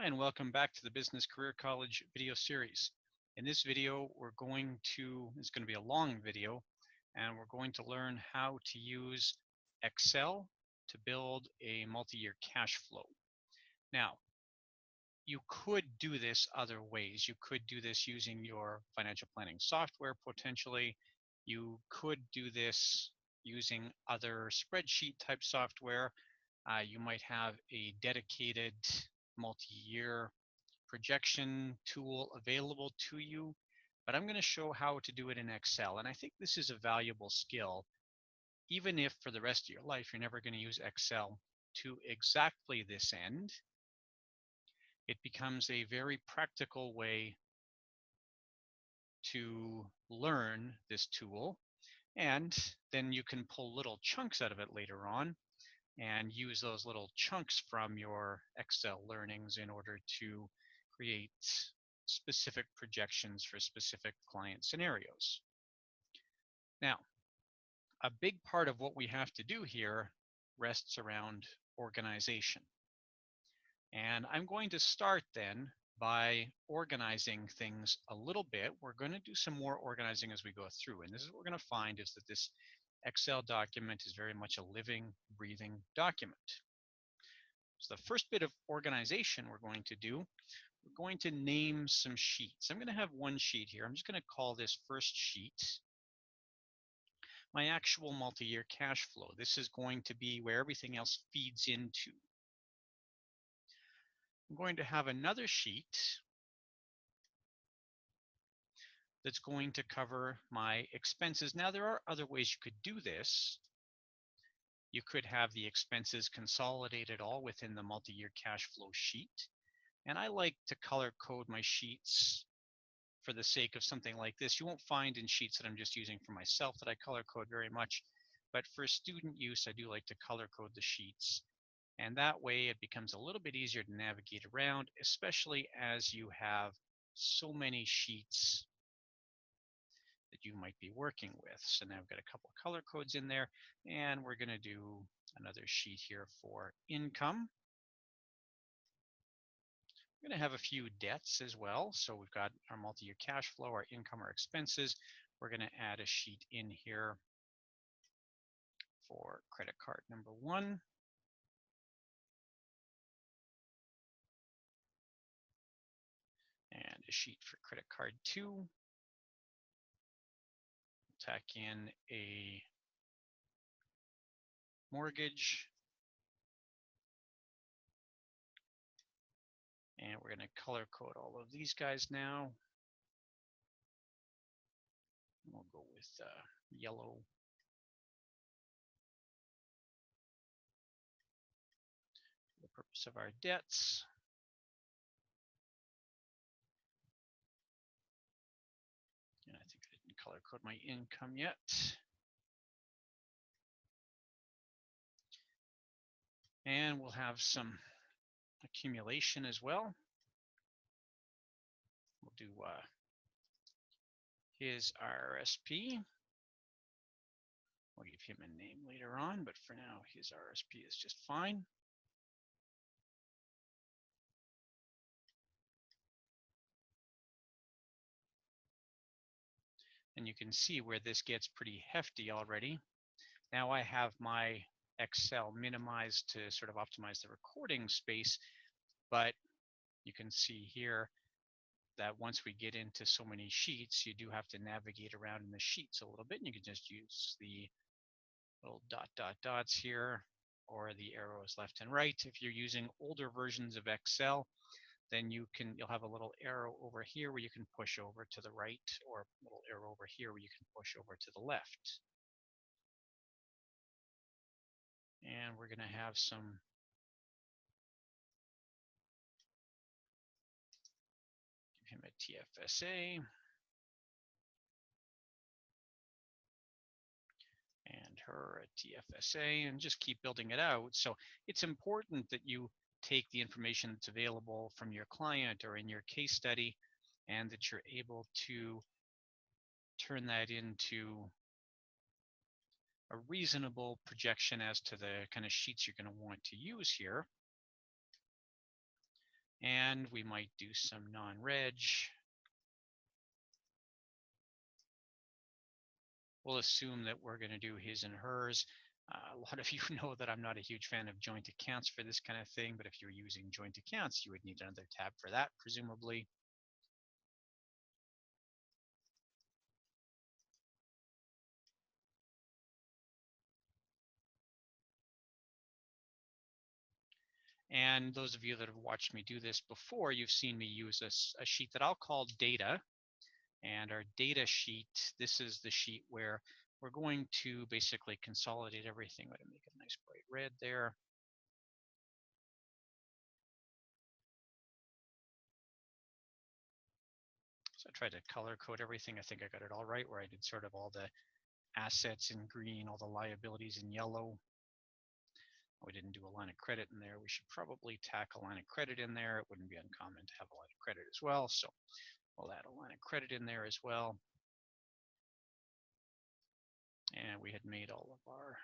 Hi, and welcome back to the Business Career College video series. In this video, it's going to be a long video, and we're going to learn how to use Excel to build a multi-year cash flow. Now, you could do this other ways. You could do this using your financial planning software potentially. You could do this using other spreadsheet type software. You might have a dedicated multi-year projection tool available to you, but I'm going to show how to do it in Excel. And I think this is a valuable skill, even if for the rest of your life you're never going to use Excel to exactly this end. It becomes a very practical way to learn this tool, and then you can pull little chunks out of it later on and use those little chunks from your Excel learnings in order to create specific projections for specific client scenarios. Now, a big part of what we have to do here rests around organization. And I'm going to start then by organizing things a little bit. We're going to do some more organizing as we go through. And this is what we're going to find is that this Excel document is very much a living, breathing document. So the first bit of organization we're going to do, we're going to name some sheets. I'm going to have one sheet here. I'm just going to call this first sheet my actual multi-year cash flow. This is going to be where everything else feeds into. I'm going to have another sheet that's going to cover my expenses. Now, there are other ways you could do this. You could have the expenses consolidated all within the multi-year cash flow sheet. And I like to color code my sheets for the sake of something like this. You won't find in sheets that I'm just using for myself that I color code very much, but for student use, I do like to color code the sheets. And that way it becomes a little bit easier to navigate around, especially as you have so many sheets that you might be working with. So now I've got a couple of color codes in there, and we're going to do another sheet here for income. We're going to have a few debts as well. So we've got our multi-year cash flow, our income, our expenses. We're going to add a sheet in here for credit card number 1. And a sheet for credit card 2. Tack in a mortgage. And we're going to color code all of these guys now. We'll go with yellow. For the purpose of our debts. And I think I didn't color code my income yet. And we'll have some accumulation as well. We'll do his RRSP. We'll give him a name later on, but for now, his RRSP is just fine. And you can see where this gets pretty hefty already. Now I have my Excel minimized to sort of optimize the recording space, but you can see here that once we get into so many sheets, you do have to navigate around in the sheets a little bit, and you can just use the little dots here or the arrows left and right. If you're using older versions of Excel, then you'll have a little arrow over here where you can push over to the right, or a little arrow over here where you can push over to the left. And we're going to have some give him a TFSA. And her a TFSA, and just keep building it out. So it's important that you take the information that's available from your client or in your case study, and that you're able to turn that into a reasonable projection as to the kind of sheets you're going to want to use here. And we might do some non-reg. We'll assume that we're going to do his and hers. A lot of you know that I'm not a huge fan of joint accounts for this kind of thing, but if you're using joint accounts, you would need another tab for that, presumably. And those of you that have watched me do this before, you've seen me use a sheet that I'll call data. And our data sheet, this is the sheet where we're going to basically consolidate everything. I'm going to make it a nice bright red there. So I tried to color code everything. I think I got it all right, where I did sort of all the assets in green, all the liabilities in yellow. We didn't do a line of credit in there. We should probably tack a line of credit in there. It wouldn't be uncommon to have a line of credit as well. So we'll add a line of credit in there as well. And we had made all of our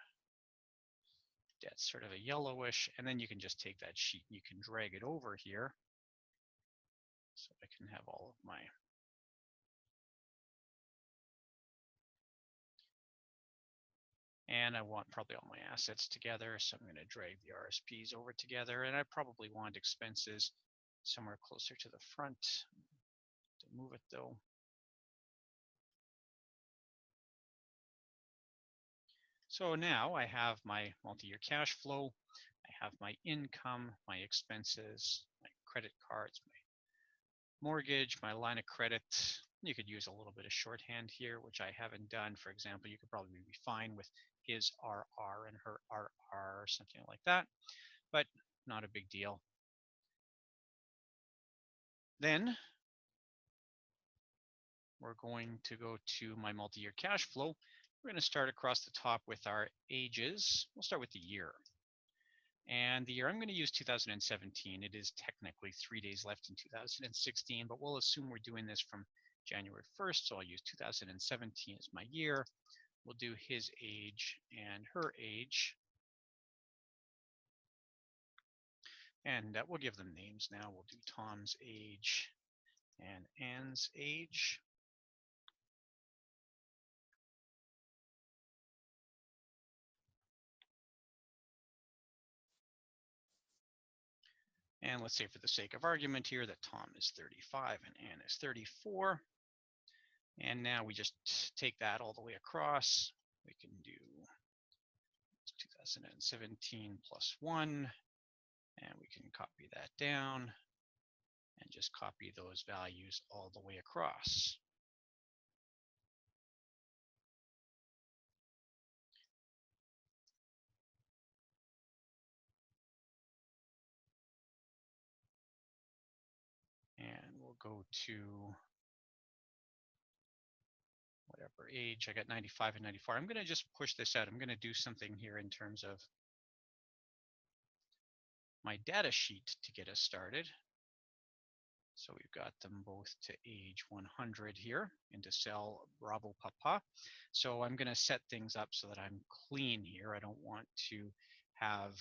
debts sort of a yellowish. And then you can just take that sheet and you can drag it over here. So I can have all of my and I want probably all my assets together. So I'm going to drag the RSPs over together. And I probably want expenses somewhere closer to the front. To move it though. So now I have my multi-year cash flow. I have my income, my expenses, my credit cards, my mortgage, my line of credit. You could use a little bit of shorthand here, which I haven't done. For example, you could probably be fine with his RR and her RR or something like that, but not a big deal. Then we're going to go to my multi-year cash flow. We're going to start across the top with our ages. We'll start with the year. And the year I'm going to use 2017. It is technically 3 days left in 2016, but we'll assume we're doing this from January 1st. So I'll use 2017 as my year. We'll do his age and her age. And we'll give them names now. We'll do Tom's age and Anne's age. And let's say for the sake of argument here that Tom is 35 and Anne is 34. And now we just take that all the way across. We can do 2017 plus 1, and we can copy that down and just copy those values all the way across. And we'll go to whatever age. I got 95 and 94. I'm going to just push this out. I'm going to do something here in terms of my data sheet to get us started. So we've got them both to age 100 here into cell Bravo Papa. So I'm going to set things up so that I'm clean here. I don't want to have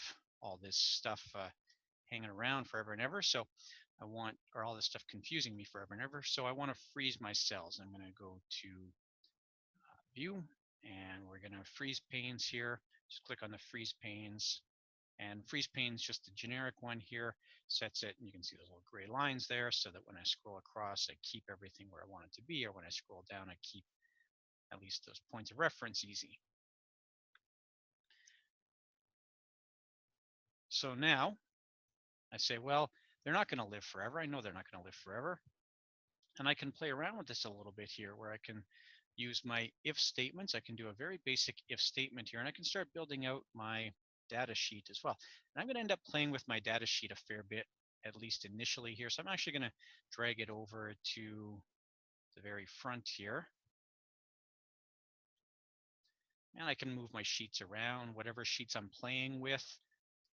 all this stuff hanging around forever and ever. So I want, or all this stuff confusing me forever and ever. So I want to freeze my cells. I'm going to go to view, and we're going to freeze panes here. Just click on the freeze panes. And freeze panes, just a generic one here, sets it, and you can see those little gray lines there, so that when I scroll across, I keep everything where I want it to be, or when I scroll down, I keep at least those points of reference easy. So now I say, well, they're not going to live forever. I know they're not going to live forever. And I can play around with this a little bit here, where I can use my if statements. I can do a very basic if statement here, and I can start building out my data sheet as well. And I'm going to end up playing with my data sheet a fair bit, at least initially here. So I'm actually going to drag it over to the very front here. And I can move my sheets around, whatever sheets I'm playing with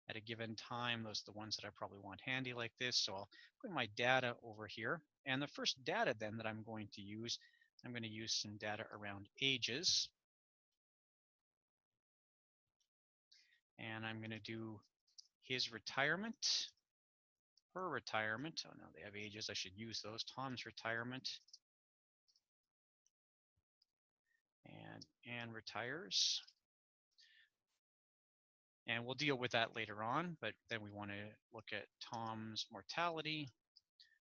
at a given time. Those are the ones that I probably want handy like this. So I'll put my data over here. And the first data then that I'm going to use, I'm going to use some data around ages. And I'm going to do his retirement her retirement. Oh no, they have ages. I should use those. Tom's retirement. And Anne retires. And we'll deal with that later on, but then we want to look at Tom's mortality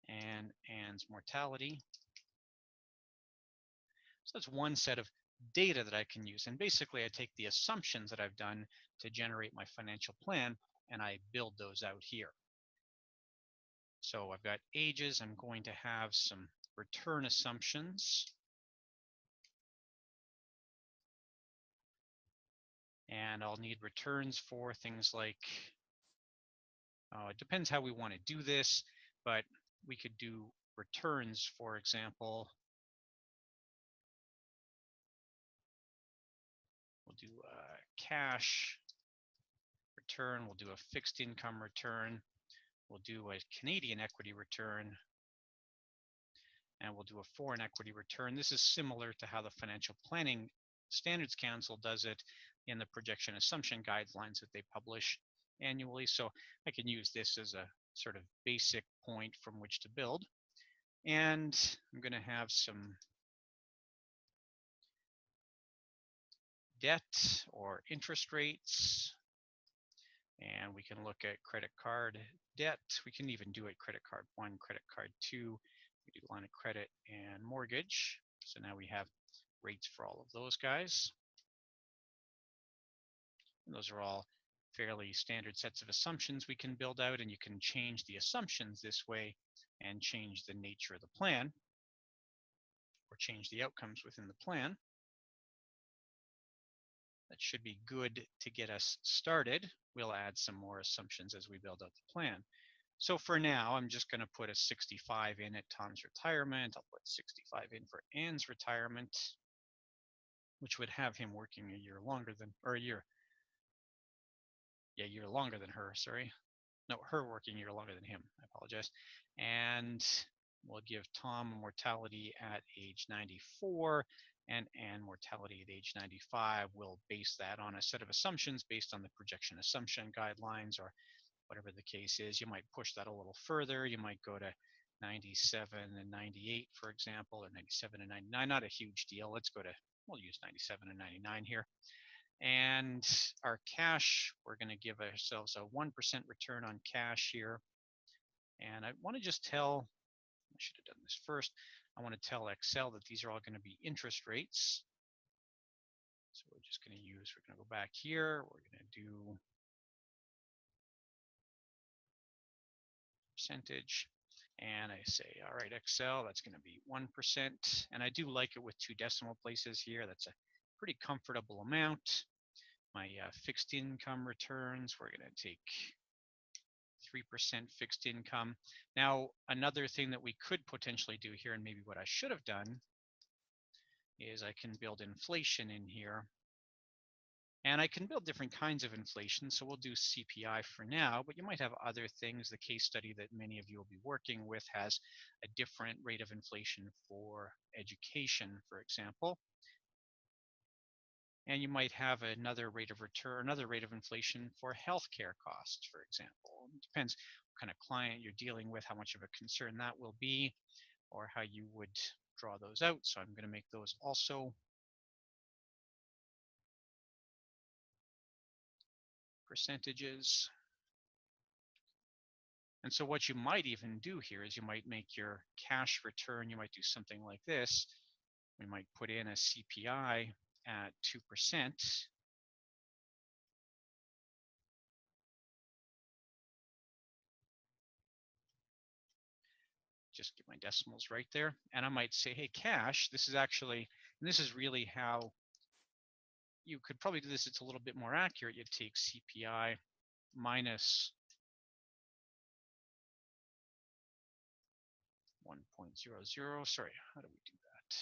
and Anne's mortality. So that's one set of data that I can use. And basically, I take the assumptions that I've done to generate my financial plan, and I build those out here. So I've got ages. I'm going to have some return assumptions. And I'll need returns for things like, it depends how we want to do this, but we could do returns, for example. We'll do a cash return. We'll do a fixed income return. We'll do a Canadian equity return. And we'll do a foreign equity return. This is similar to how the Financial Planning Standards Council does it in the projection assumption guidelines that they publish annually. So I can use this as a sort of basic point from which to build. And I'm going to have some debt or interest rates. And we can look at credit card debt. We can even do it credit card 1, credit card 2. We do line of credit and mortgage. So now we have rates for all of those guys. And those are all fairly standard sets of assumptions we can build out, and you can change the assumptions this way and change the nature of the plan or change the outcomes within the plan. That should be good to get us started. We'll add some more assumptions as we build out the plan. So for now, I'm just going to put a 65 in at Tom's retirement. I'll put 65 in for Anne's retirement, which would have him working a year longer than, or a year longer than her, sorry. No, her working a year longer than him, I apologize. And we'll give Tom mortality at age 94 and mortality at age 95. We'll base that on a set of assumptions based on the projection assumption guidelines or whatever the case is. You might push that a little further. You might go to 97 and 98, for example, or 97 and 99. Not a huge deal. We'll use 97 and 99 here. And our cash, we're going to give ourselves a 1% return on cash here. And I want to just tell, I should have done this first. I want to tell Excel that these are all going to be interest rates. So we're just going to go back here. We're going to do percentage. And I say, all right, Excel, that's going to be 1%. And I do like it with 2 decimal places here. That's a pretty comfortable amount. My fixed income returns, we're going to take 3% fixed income. Now, another thing that we could potentially do here, and maybe what I should have done, is I can build inflation in here. And I can build different kinds of inflation, so we'll do CPI for now, but you might have other things. The case study that many of you will be working with has a different rate of inflation for education, for example. And you might have another rate of return, another rate of inflation for healthcare costs, for example. It depends what kind of client you're dealing with, how much of a concern that will be, or how you would draw those out. So I'm going to make those also percentages. And so what you might even do here is you might make your cash return, you might do something like this. We might put in a CPI at 2%. Just get my decimals right there. And I might say, hey, cash, this is actually, and this is really how you could probably do this. It's a little bit more accurate. You take CPI minus 1.00. Sorry, how do we do that?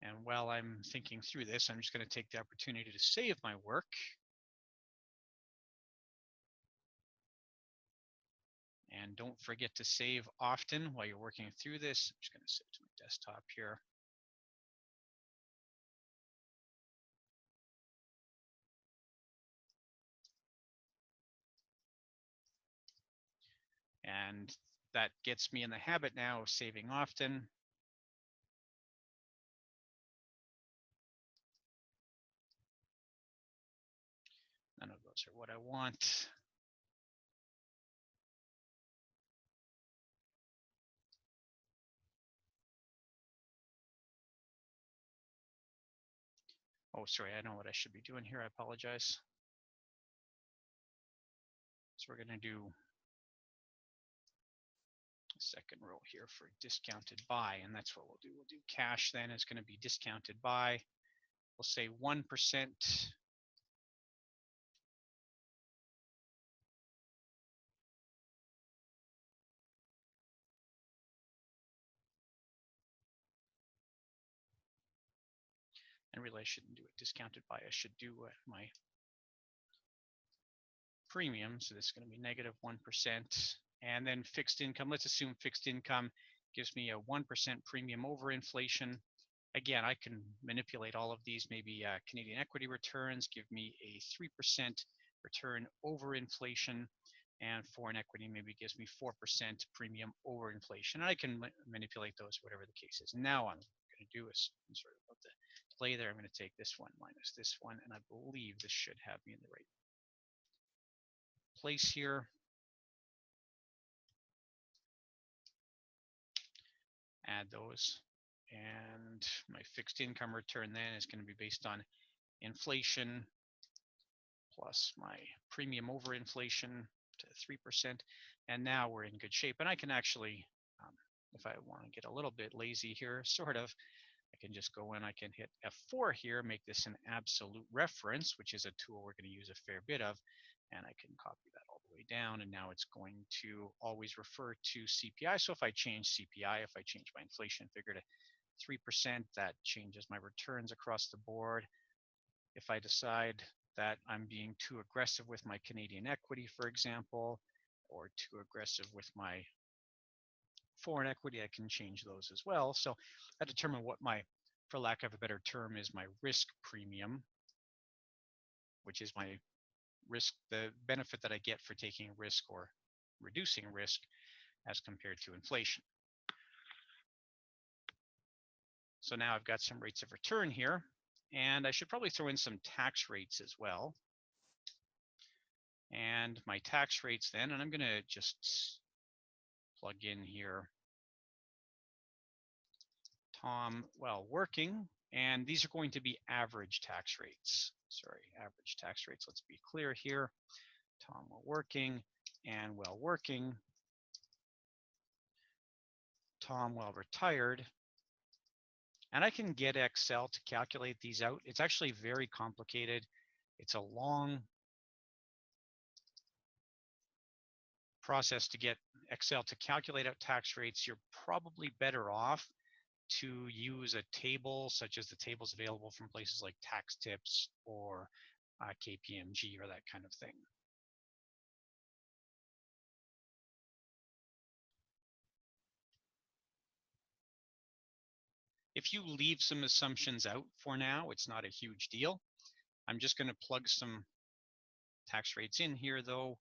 And while I'm thinking through this, I'm just going to take the opportunity to save my work. And don't forget to save often while you're working through this. I'm just going to save to my desktop here. And that gets me in the habit now of saving often. None of those are what I want. Oh, sorry, I know what I should be doing here. I apologize. So we're going to do a second row here for discounted by, and that's what we'll do. We'll do cash then. It's going to be discounted by, we'll say 1%. And really, I shouldn't do it discounted by. I should do my premium. So this is going to be negative 1%. And then fixed income. Let's assume fixed income gives me a 1% premium over inflation. Again, I can manipulate all of these. Maybe Canadian equity returns give me a 3% return over inflation, and foreign equity maybe gives me 4% premium over inflation. I can manipulate those, whatever the case is. Now I'm going to do is, I'm sorry about the delay there. I'm going to take this one minus this one, and I believe this should have me in the right place here. Add those, and my fixed income return then is going to be based on inflation plus my premium over inflation to 3%. And now we're in good shape. And I can actually, if I want to get a little bit lazy here, sort of, I can just go in, I can hit F4 here, make this an absolute reference, which is a tool we're going to use a fair bit of. And I can copy that all the way down. And now it's going to always refer to CPI. So if I change CPI, if I change my inflation figure to 3%, that changes my returns across the board. If I decide that I'm being too aggressive with my Canadian equity, for example, or too aggressive with my foreign equity, I can change those as well. So I determine what my, for lack of a better term, is my risk premium, which is my risk, the benefit that I get for taking risk or reducing risk as compared to inflation. So now I've got some rates of return here, and I should probably throw in some tax rates as well. And my tax rates then, and I'm going to just plug in here Tom while working, and these are going to be average tax rates. Sorry, average tax rates. Let's be clear here. Tom while working and while working. Tom while retired. And I can get Excel to calculate these out. It's actually very complicated. It's a long process to get Excel to calculate out tax rates. You're probably better off to use a table such as the tables available from places like Tax Tips or KPMG or that kind of thing. If you leave some assumptions out for now, it's not a huge deal. I'm just going to plug some tax rates in here though.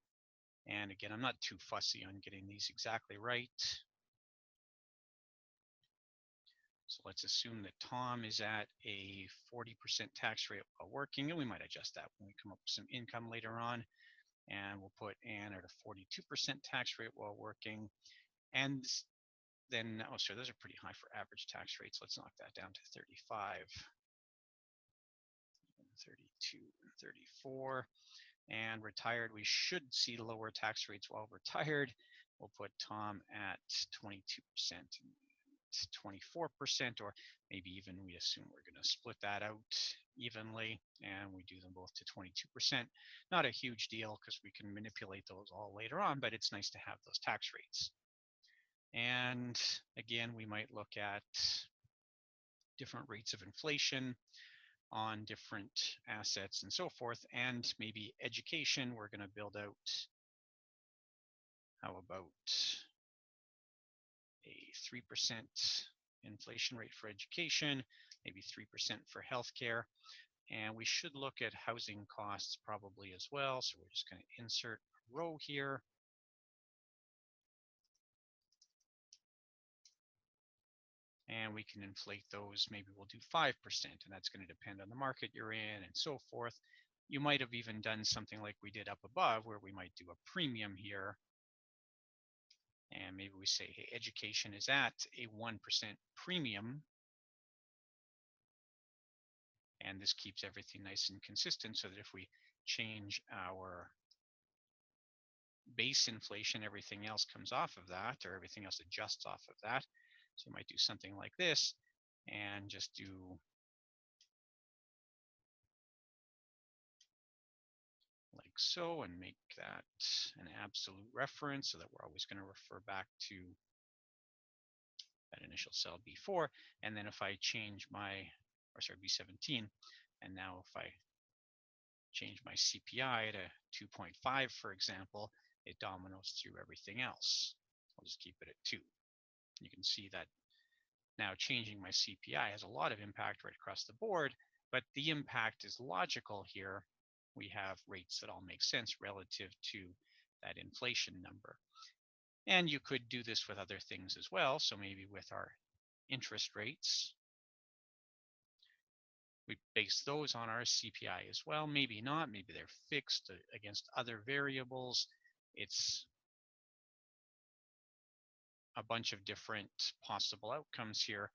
And again, I'm not too fussy on getting these exactly right. So let's assume that Tom is at a 40% tax rate while working, and we might adjust that when we come up with some income later on. And we'll put Ann at a 42% tax rate while working. And then, oh, sorry, those are pretty high for average tax rates. Let's knock that down to 35, 32, and 34. And retired, we should see lower tax rates while retired. We'll put Tom at 22%, 24%, or maybe even we assume we're going to split that out evenly and we do them both to 22%. Not a huge deal because we can manipulate those all later on, but it's nice to have those tax rates. And again, we might look at different rates of inflation on different assets and so forth, and maybe education. We're going to build out, how about a 3% inflation rate for education, maybe 3% for healthcare. And we should look at housing costs probably as well. So we're just going to insert a row here. And we can inflate those. Maybe we'll do 5%, and that's going to depend on the market you're in and so forth. You might have even done something like we did up above, where we might do a premium here. And maybe we say, hey, education is at a 1% premium. And this keeps everything nice and consistent, so that if we change our base inflation, everything else comes off of that, or everything else adjusts off of that. So you might do something like this and just do like so, and make that an absolute reference so that we're always going to refer back to that initial cell B4. And then if I change my, or sorry, B17, and now if I change my CPI to 2.5, for example, it dominoes through everything else. I'll just keep it at 2. You can see that now changing my CPI has a lot of impact right across the board, but the impact is logical here. We have rates that all make sense relative to that inflation number. And you could do this with other things as well. So maybe with our interest rates, we base those on our CPI as well. Maybe not, maybe they're fixed against other variables. It's a bunch of different possible outcomes here.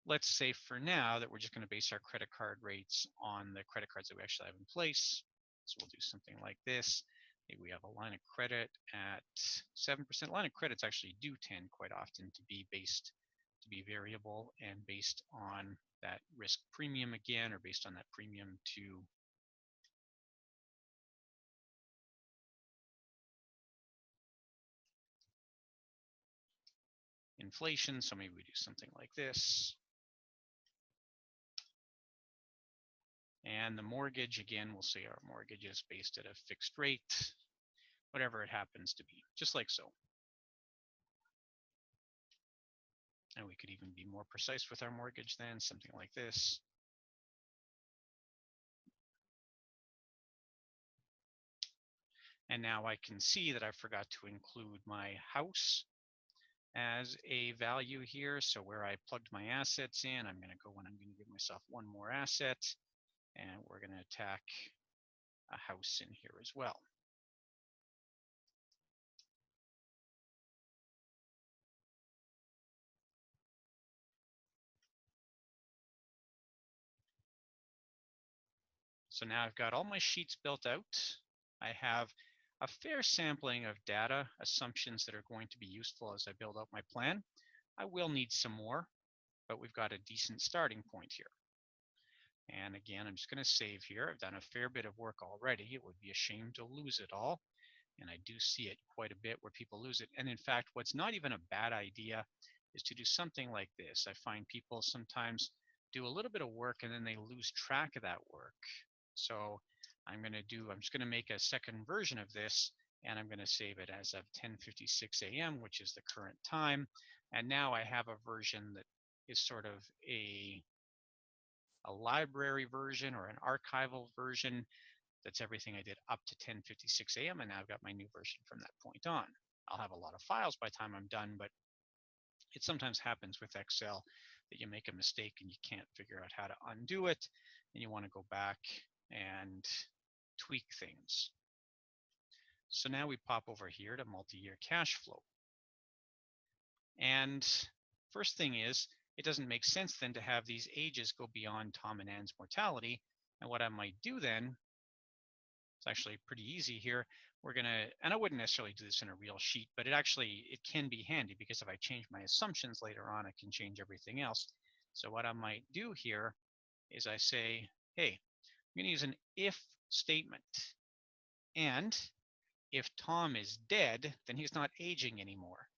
Let's say for now that we're just going to base our credit card rates on the credit cards that we actually have in place. So we'll do something like this. Maybe we have a line of credit at 7%. Line of credits actually do tend quite often to be variable and based on that risk premium again, or based on that premium to inflation. So maybe we do something like this. And the mortgage, again, we'll say our mortgage is based at a fixed rate, whatever it happens to be, just like so. And we could even be more precise with our mortgage then, something like this. And now I can see that I forgot to include my house as a value here. So where I plugged my assets in, I'm going to go and I'm going to give myself one more asset, and we're going to tack a house in here as well. So now I've got all my sheets built out. I have a fair sampling of data, assumptions that are going to be useful as I build out my plan. I will need some more, but we've got a decent starting point here. And again, I'm just going to save here. I've done a fair bit of work already. It would be a shame to lose it all. And I do see it quite a bit where people lose it. And in fact, what's not even a bad idea is to do something like this. I find people sometimes do a little bit of work and then they lose track of that work. So I'm just going to make a second version of this, and I'm going to save it as of 10:56 a.m., which is the current time. And now I have a version that is sort of a library version or an archival version. That's everything I did up to 10:56 a.m. And now I've got my new version from that point on. I'll have a lot of files by the time I'm done, but it sometimes happens with Excel that you make a mistake and you can't figure out how to undo it, and you want to go back and tweak things. So now we pop over here to multi-year cash flow. And first thing is, it doesn't make sense then to have these ages go beyond Tom and Ann's mortality. And what I might do then, it's actually pretty easy here. We're gonna, and I wouldn't necessarily do this in a real sheet, but it can be handy, because if I change my assumptions later on, I can change everything else. So what I might do here is I say, hey, I'm gonna use an if statement. And if Tom is dead, then he's not aging anymore.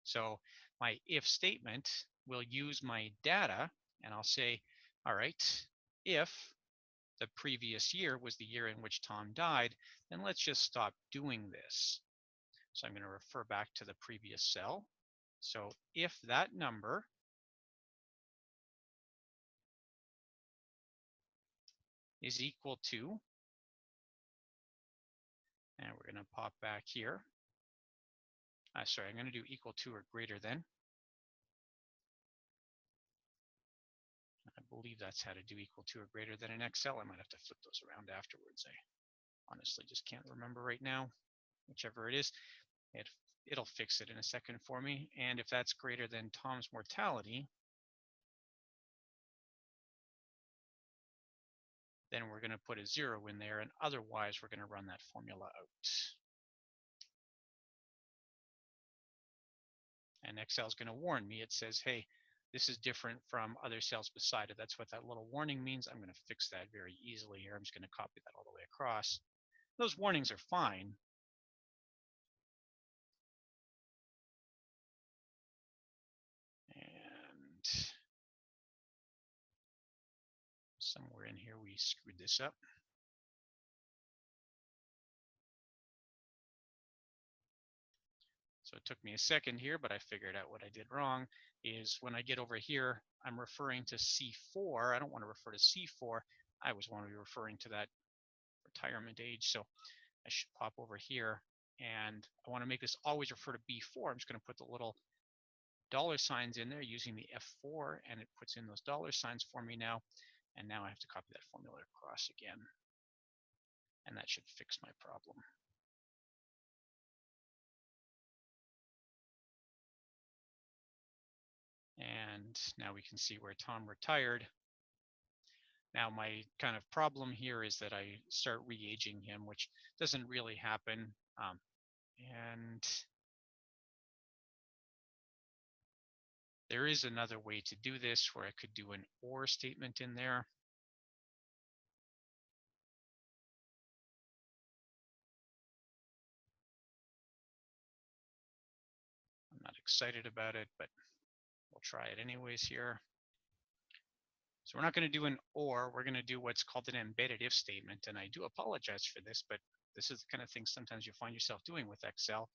So my if statement will use my data, and I'll say, all right, if the previous year was the year in which Tom died, then let's just stop doing this. So I'm going to refer back to the previous cell. So if that number is equal to, and we're going to pop back here. Sorry, I'm going to do equal to or greater than. believe that's how to do equal to or greater than in Excel. I might have to flip those around afterwards. I honestly just can't remember right now. Whichever it is, it'll fix it in a second for me. And if that's greater than Tom's mortality, then we're going to put a 0 in there, and otherwise we're going to run that formula out. And Excel is going to warn me. It says, hey, this is different from other cells beside it. That's what that little warning means. I'm going to fix that very easily here. I'm just going to copy that all the way across. Those warnings are fine. And somewhere in here we screwed this up. So it took me a second here, but I figured out what I did wrong is when I get over here, I'm referring to C4. I don't want to refer to C4. I always want to be referring to that retirement age. So I should pop over here, and I want to make this always refer to B4. I'm just going to put the little dollar signs in there using the F4, and it puts in those dollar signs for me now. And now I have to copy that formula across again. And that should fix my problem. And now we can see where Tom retired. Now my kind of problem here is that I start re-aging him, which doesn't really happen. And there is another way to do this where I could do an OR statement in there. I'm not excited about it, but we'll try it anyways here. So we're not going to do an OR, we're going to do what's called an embedded if statement. And I do apologize for this, but this is the kind of thing sometimes you find yourself doing with Excel.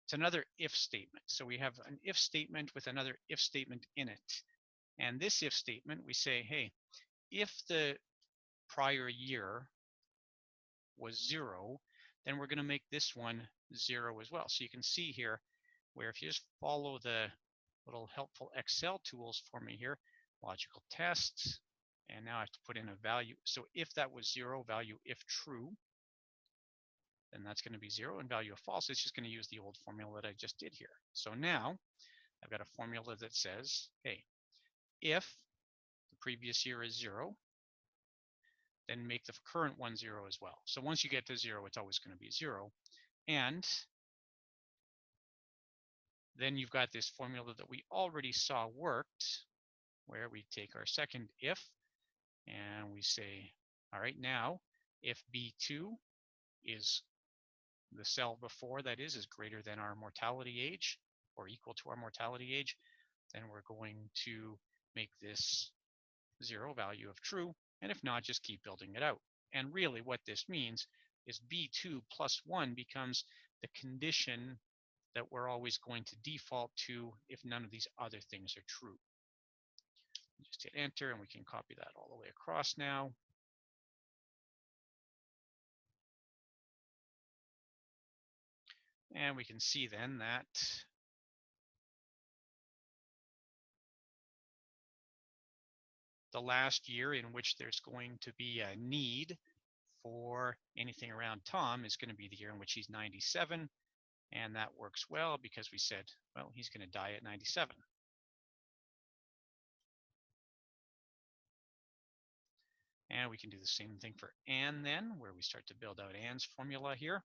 It's another if statement. So we have an if statement with another if statement in it. And this if statement, we say, hey, if the prior year was 0, then we're going to make this one 0 as well. So you can see here where if you just follow the little helpful Excel tools for me here, logical tests, and now I have to put in a value. So if that was 0, value if true, then that's going to be 0, and value of false, it's just going to use the old formula that I just did here. So now I've got a formula that says, hey, if the previous year is 0, then make the current one 0 as well. So once you get to 0, it's always going to be 0. And then you've got this formula that we already saw worked, where we take our second if, and we say, all right, now, if B2 is the cell before, that is greater than our mortality age, or equal to our mortality age, then we're going to make this 0, value of true, and if not, just keep building it out. And really what this means is B2 plus 1 becomes the condition that we're always going to default to if none of these other things are true. Just hit enter, and we can copy that all the way across now. And we can see then that the last year in which there's going to be a need for anything around Tom is going to be the year in which he's 97. And that works well because we said, well, he's going to die at 97. And we can do the same thing for Anne then, where we start to build out Anne's formula here.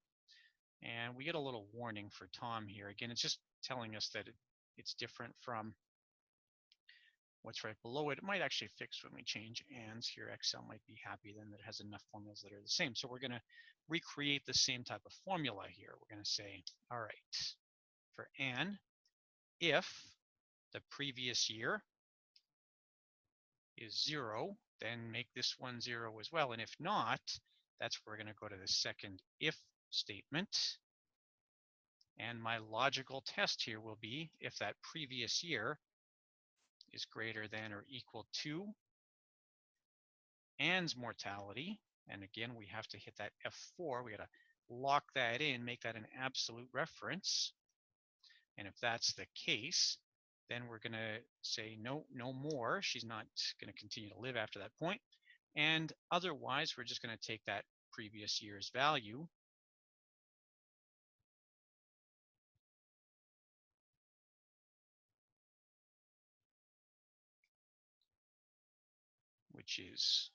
And we get a little warning for Tom here. Again, it's just telling us that it's different from what's right below it. It might actually fix when we change Anne's here. Excel might be happy then that it has enough formulas that are the same. So we're going to recreate the same type of formula here. We're going to say, all right, for Anne, if the previous year is 0, then make this one 0 as well. And if not, that's where we're going to go to the second if statement. And my logical test here will be if that previous year is greater than or equal to Anne's mortality. And again, we have to hit that F4. We got to lock that in, make that an absolute reference. And if that's the case, then we're going to say no, no more. She's not going to continue to live after that point. And otherwise, we're just going to take that previous year's value, which is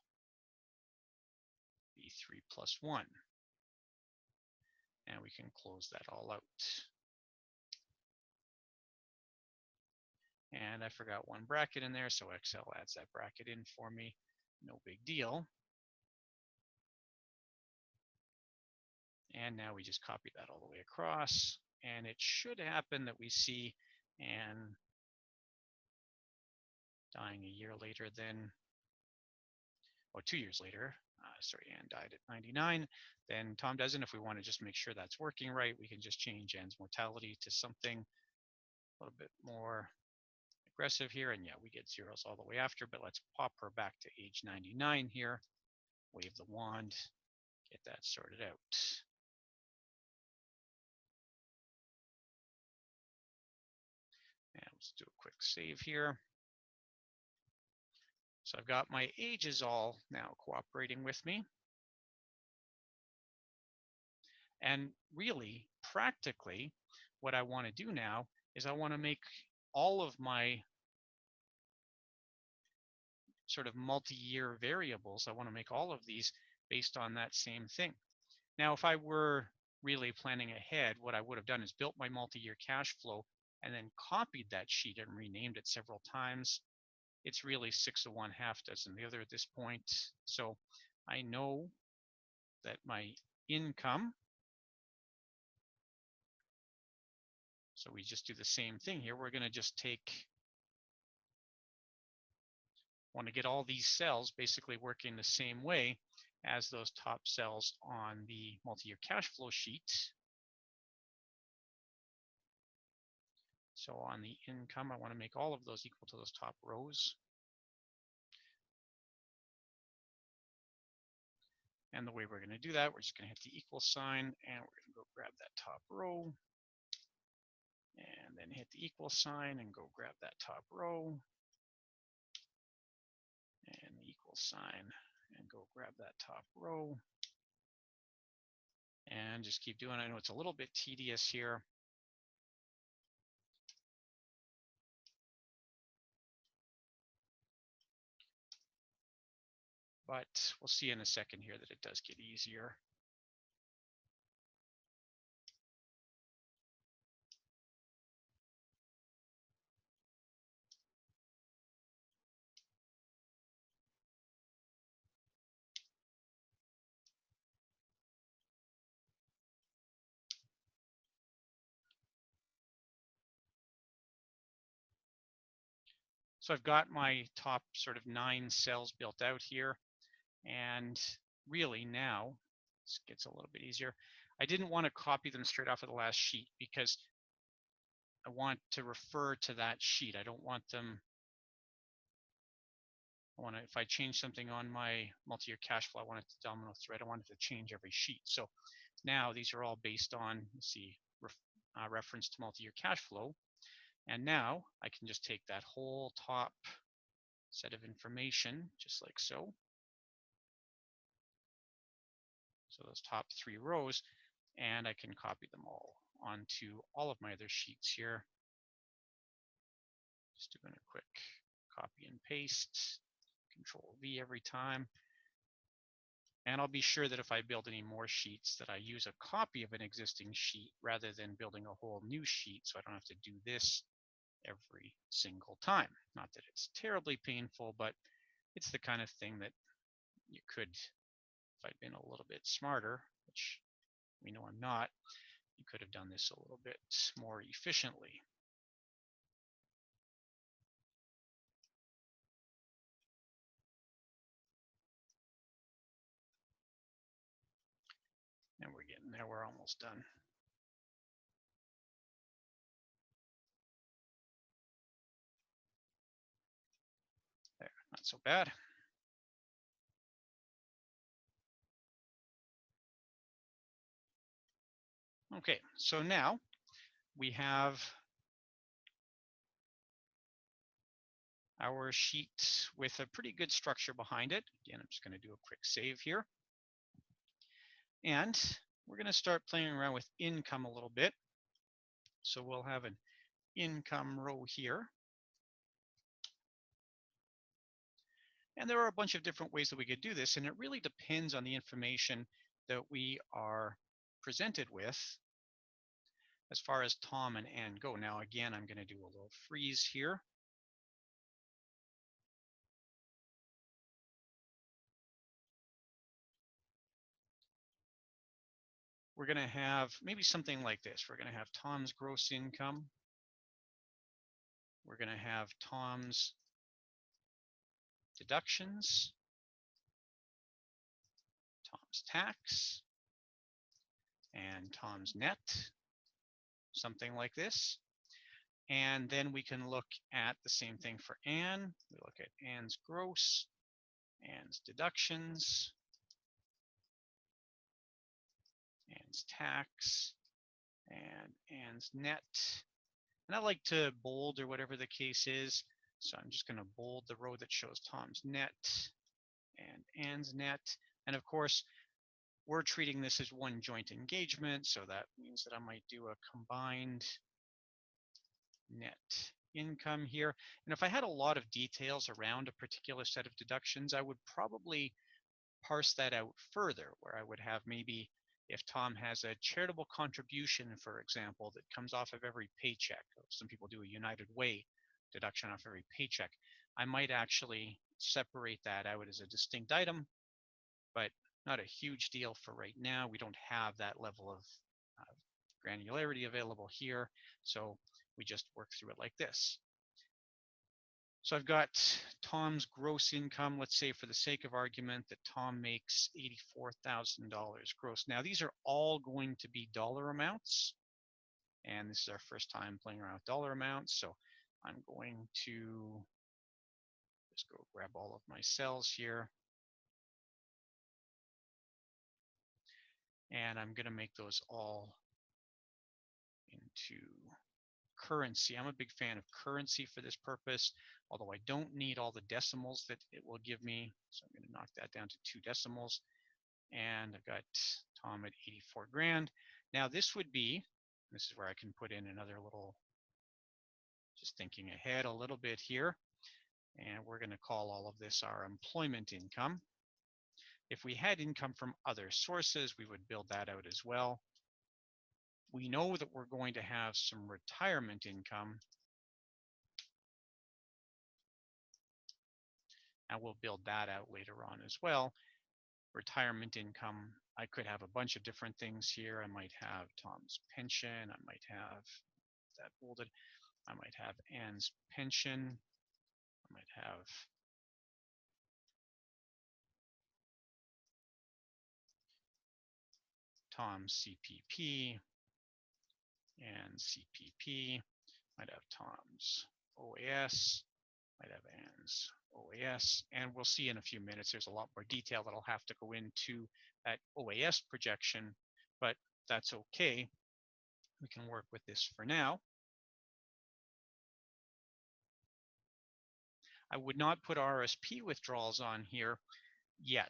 B3 plus 1. And we can close that all out. And I forgot one bracket in there, so Excel adds that bracket in for me. No big deal. And now we just copy that all the way across. And it should happen that we see Anne dying a year later than, or 2 years later. Sorry, Anne died at 99. Then Tom doesn't. If we want to just make sure that's working right, we can just change Anne's mortality to something a little bit more aggressive here. And yeah, we get zeros all the way after, but let's pop her back to age 99 here. Wave the wand, get that sorted out. And let's do a quick save here. So I've got my ages all now cooperating with me. And really, practically, what I want to do now is I want to make all of my sort of multi-year variables, I want to make all of these based on that same thing. Now, if I were really planning ahead, what I would have done is built my multi-year cash flow and then copied that sheet and renamed it several times. It's really 6 of one, half dozen the other at this point. So I know that my income, so we just do the same thing here. We're going to just want to get all these cells basically working the same way as those top cells on the multi-year cash flow sheet. So on the income, I want to make all of those equal to those top rows. And the way we're going to do that, we're just going to hit the equal sign, and we're going to go grab that top row, and then hit the equal sign and go grab that top row, and the equal sign, and go grab that top row, and just keep doing it. I know it's a little bit tedious here. But we'll see in a second here that it does get easier. So I've got my top sort of 9 cells built out here. And really now, this gets a little bit easier. I didn't want to copy them straight off of the last sheet because I want to refer to that sheet. I don't want them, if I change something on my multi-year cash flow, I want it to domino thread. I want it to change every sheet. So now these are all based on, let's see, reference to multi-year cash flow. And now I can just take that whole top set of information, just like so. So those top 3 rows, and I can copy them all onto all of my other sheets here. Just doing a quick copy and paste, Control V every time. And I'll be sure that if I build any more sheets that I use a copy of an existing sheet rather than building a whole new sheet, so I don't have to do this every single time. Not that it's terribly painful, but it's the kind of thing that you could, if I'd been a little bit smarter, which we know I'm not, you could have done this a little bit more efficiently. And we're getting there, we're almost done. There, not so bad. Okay, so now we have our sheet with a pretty good structure behind it. Again, I'm just going to do a quick save here. And we're going to start playing around with income a little bit. So we'll have an income row here. And there are a bunch of different ways that we could do this, and it really depends on the information that we are presented with as far as Tom and Ann go. Now, again, I'm going to do a little freeze here. We're going to have maybe something like this. We're going to have Tom's gross income. We're going to have Tom's deductions, Tom's tax, and Tom's net, something like this. And then we can look at the same thing for Ann. We look at Ann's gross, Ann's deductions, Ann's tax, and Ann's net. And I like to bold or whatever the case is. So I'm just going to bold the row that shows Tom's net and Ann's net. And of course, we're treating this as one joint engagement. So that means that I might do a combined net income here. And if I had a lot of details around a particular set of deductions, I would probably parse that out further, where I would have maybe if Tom has a charitable contribution, for example, that comes off of every paycheck. Some people do a United Way deduction off every paycheck. I might actually separate that out as a distinct item, but not a huge deal for right now. We don't have that level of granularity available here. So we just work through it like this. So I've got Tom's gross income. Let's say for the sake of argument that Tom makes $84,000 gross. Now these are all going to be dollar amounts. And this is our first time playing around with dollar amounts. So I'm going to just go grab all of my cells here. And I'm going to make those all into currency. I'm a big fan of currency for this purpose, although I don't need all the decimals that it will give me. So I'm going to knock that down to 2 decimals. And I've got Tom at 84 grand. Now this would be, this is where I can put in another little, just thinking ahead a little bit here. And we're going to call all of this our employment income. If we had income from other sources, we would build that out as well. We know that we're going to have some retirement income. And we'll build that out later on as well. Retirement income, I could have a bunch of different things here. I might have Tom's pension. I might have that bolded. I might have Ann's pension. I might have Tom's CPP and CPP. Might have Tom's OAS. Might have Ann's OAS. And we'll see in a few minutes, there's a lot more detail that I'll have to go into that OAS projection, but that's okay. We can work with this for now. I would not put RRSP withdrawals on here yet.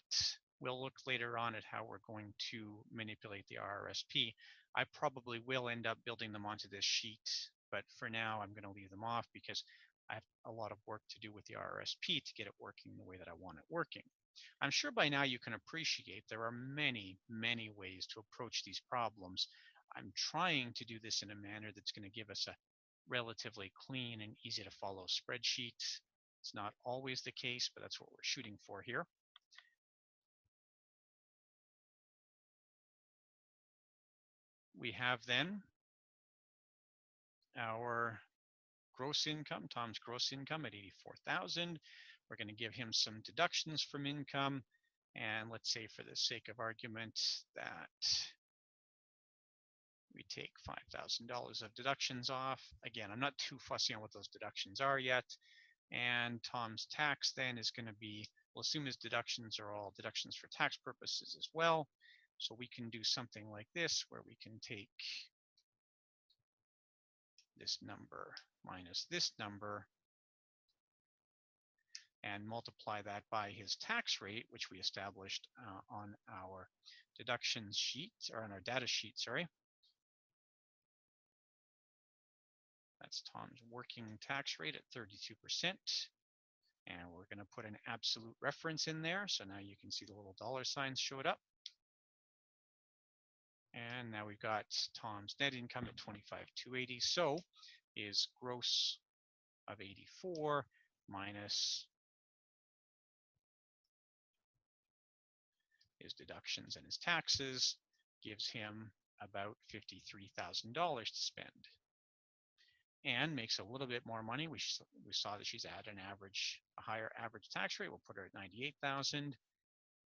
We'll look later on at how we're going to manipulate the RRSP. I probably will end up building them onto this sheet, but for now I'm going to leave them off because I have a lot of work to do with the RRSP to get it working the way that I want it working. I'm sure by now you can appreciate there are many, many ways to approach these problems. I'm trying to do this in a manner that's going to give us a relatively clean and easy to follow spreadsheet. It's not always the case, but that's what we're shooting for here. We have then our gross income, Tom's gross income at 84,000. We're going to give him some deductions from income. And let's say for the sake of argument that we take $5,000 of deductions off. Again, I'm not too fussy on what those deductions are yet. And Tom's tax then is going to be, we'll assume his deductions are all deductions for tax purposes as well. So we can do something like this where we can take this number minus this number and multiply that by his tax rate, which we established on our deductions sheet, or on our data sheet, sorry. That's Tom's working tax rate at 32%. And we're going to put an absolute reference in there. So now you can see the little dollar signs showed up. And now we've got Tom's net income at 25,280. So his gross of 84 minus his deductions and his taxes gives him about $53,000 to spend. And makes a little bit more money. We saw that she's at a higher average tax rate. We'll put her at 98,000.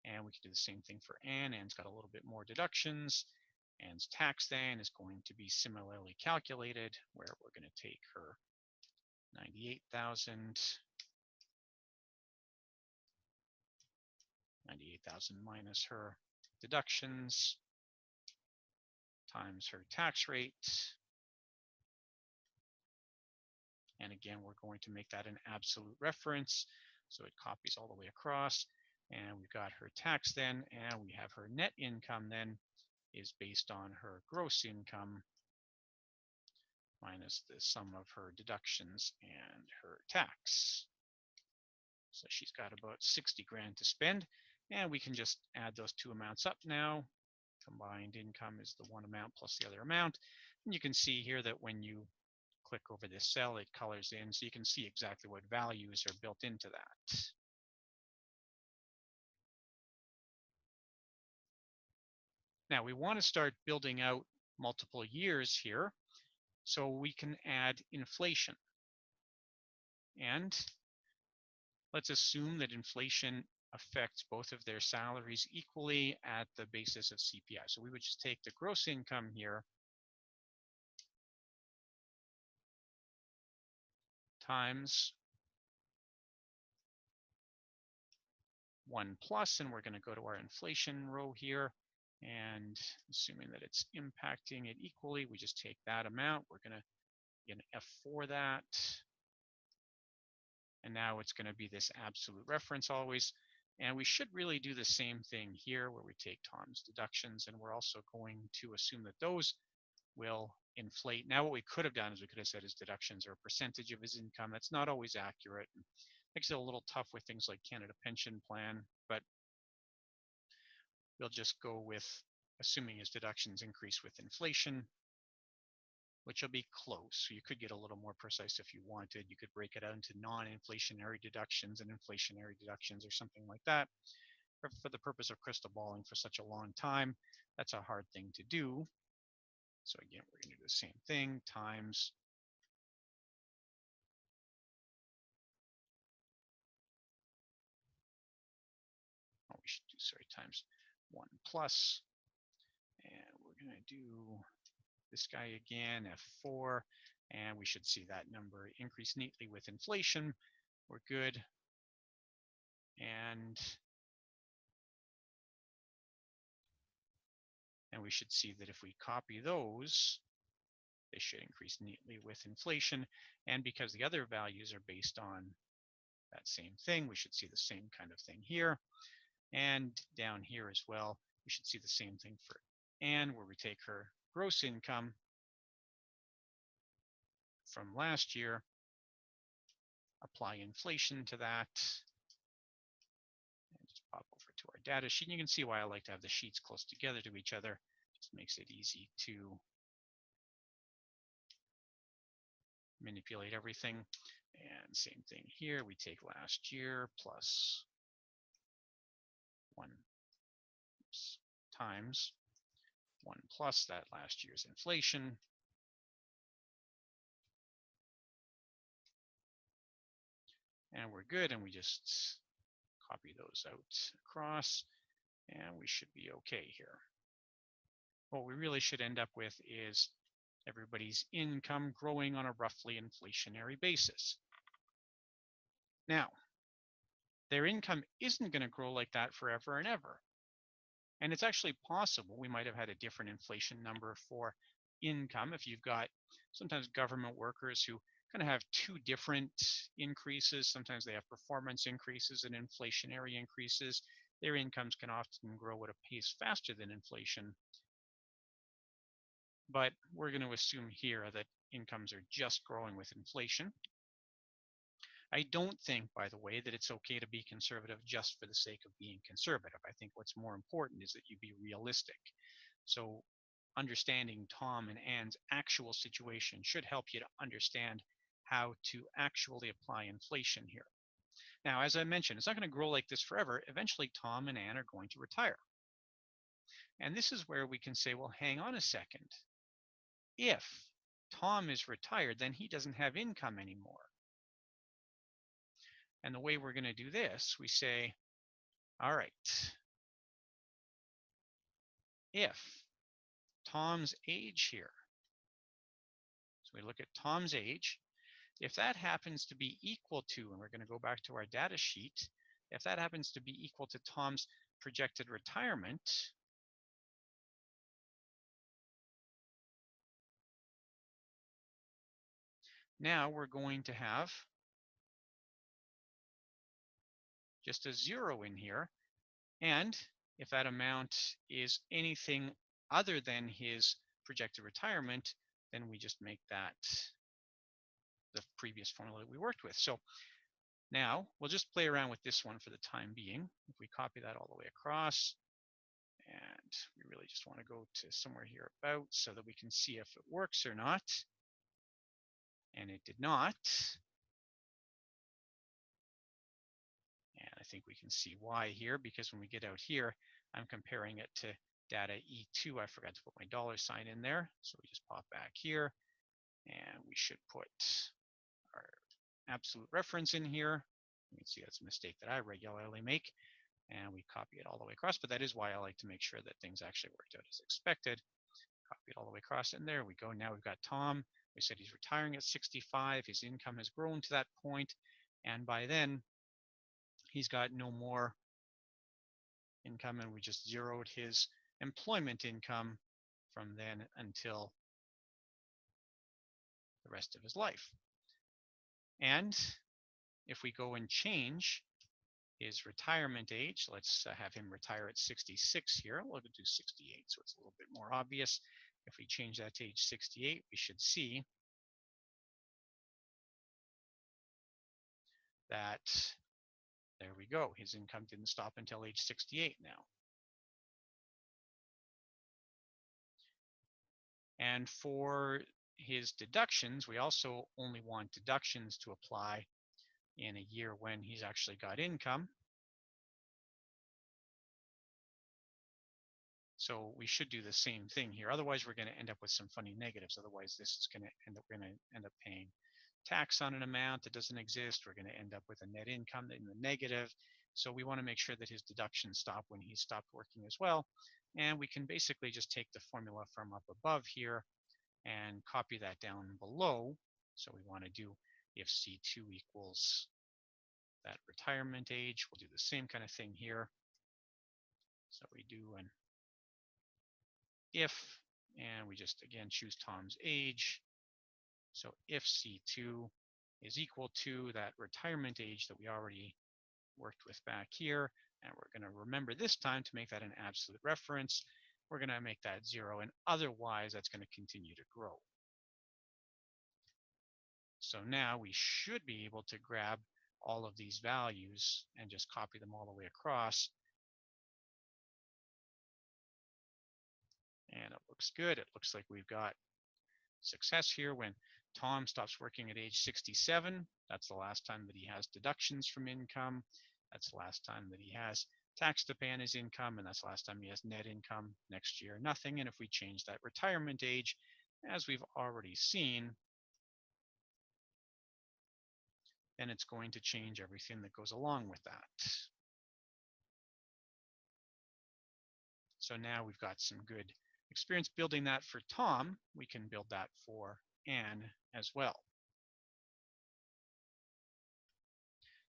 And we can do the same thing for Anne. Anne's got a little bit more deductions. Anne's tax then is going to be similarly calculated, where we're going to take her 98,000 minus her deductions times her tax rate. And again, we're going to make that an absolute reference. So it copies all the way across. And we've got her tax then, and we have her net income then is based on her gross income minus the sum of her deductions and her tax. So she's got about 60 grand to spend, and we can just add those two amounts up now. Combined income is the one amount plus the other amount. And you can see here that when you click over this cell, it colors in, so you can see exactly what values are built into that. Now we want to start building out multiple years here, so we can add inflation. And let's assume that inflation affects both of their salaries equally at the basis of CPI. So we would just take the gross income here times 1 plus, and we're going to go to our inflation row here. And assuming that it's impacting it equally, we just take that amount. We're going to get an F4 that. And now it's going to be this absolute reference always. And we should really do the same thing here where we take Tom's deductions, and we're also going to assume that those will inflate. Now what we could have done is we could have said his deductions are a percentage of his income. That's not always accurate. It makes it a little tough with things like Canada Pension Plan, but we'll just go with assuming his deductions increase with inflation, which will be close. So you could get a little more precise if you wanted. You could break it out into non-inflationary deductions and inflationary deductions or something like that. But for the purpose of crystal balling for such a long time, that's a hard thing to do. So again, we're going to do the same thing times we should do, sorry, times 1 plus. And we're going to do this guy again, F4, and we should see that number increase neatly with inflation. We're good. And we should see that if we copy those, they should increase neatly with inflation. And because the other values are based on that same thing, we should see the same kind of thing here. And down here as well, we should see the same thing for Anne, where we take her gross income from last year, apply inflation to that, and just pop over to our data sheet. And you can see why I like to have the sheets close together to each other. Just makes it easy to manipulate everything. And same thing here, we take last year plus 1 times 1 plus that last year's inflation. And we're good, and we just copy those out across, and we should be okay here. What we really should end up with is everybody's income growing on a roughly inflationary basis. Now, their income isn't going to grow like that forever and ever. And it's actually possible we might have had a different inflation number for income if you've got sometimes government workers who going to have two different increases. Sometimes they have performance increases and inflationary increases. Their incomes can often grow at a pace faster than inflation. But we're going to assume here that incomes are just growing with inflation. I don't think, by the way, that it's okay to be conservative just for the sake of being conservative. I think what's more important is that you be realistic. So understanding Tom and Anne's actual situation should help you to understand how to actually apply inflation here. Now, as I mentioned, it's not going to grow like this forever. Eventually, Tom and Anne are going to retire. And this is where we can say, well, hang on a second. If Tom is retired, then he doesn't have income anymore. And the way we're going to do this, we say, all right, if Tom's age here, so we look at Tom's age, if that happens to be equal to, and we're going to go back to our data sheet, if that happens to be equal to Tom's projected retirement, now we're going to have just a 0 in here. And if that amount is anything other than his projected retirement, then we just make that the previous formula that we worked with. So now we'll just play around with this one for the time being. If we copy that all the way across, and we really just want to go to somewhere here about so that we can see if it works or not. And it did not. And I think we can see why here, because when we get out here, I'm comparing it to data E2. I forgot to put my $sign in there. So we just pop back here, and we should put our absolute reference in here. You can see that's a mistake that I regularly make. And we copy it all the way across. But that is why I like to make sure that things actually worked out as expected. Copy it all the way across, and there we go. Now we've got Tom. We said he's retiring at 65. His income has grown to that point, and by then he's got no more income, and we just zeroed his employment income from then until the rest of his life. And if we go and change his retirement age, let's have him retire at 66 here. We'll do 68, so it's a little bit more obvious. If we change that to age 68, we should see that there we go. His income didn't stop until age 68 now. And for his deductions, we also only want deductions to apply in a year when he's actually got income. So we should do the same thing here. Otherwise, we're going to end up with some funny negatives. Otherwise, this is going to end up paying tax on an amount that doesn't exist. We're going to end up with a net income in the negative. So we want to make sure that his deductions stop when he stopped working as well. And we can basically just take the formula from up above here and copy that down below. So we want to do if C2 equals that retirement age, we'll do the same kind of thing here. So we do an if, and we just again choose Tom's age. So if C2 is equal to that retirement age that we already worked with back here, and we're going to remember this time to make that an absolute reference, we're going to make that 0, and otherwise that's going to continue to grow. So now we should be able to grab all of these values and just copy them all the way across. And it looks good. It looks like we've got success here. When Tom stops working at age 67, that's the last time that he has deductions from income. That's the last time that he has tax to pay on his income, and that's the last time he has net income. Next year, nothing. And if we change that retirement age, as we've already seen, then it's going to change everything that goes along with that. So now we've got some good experience building that for Tom. We can build that for Anne as well.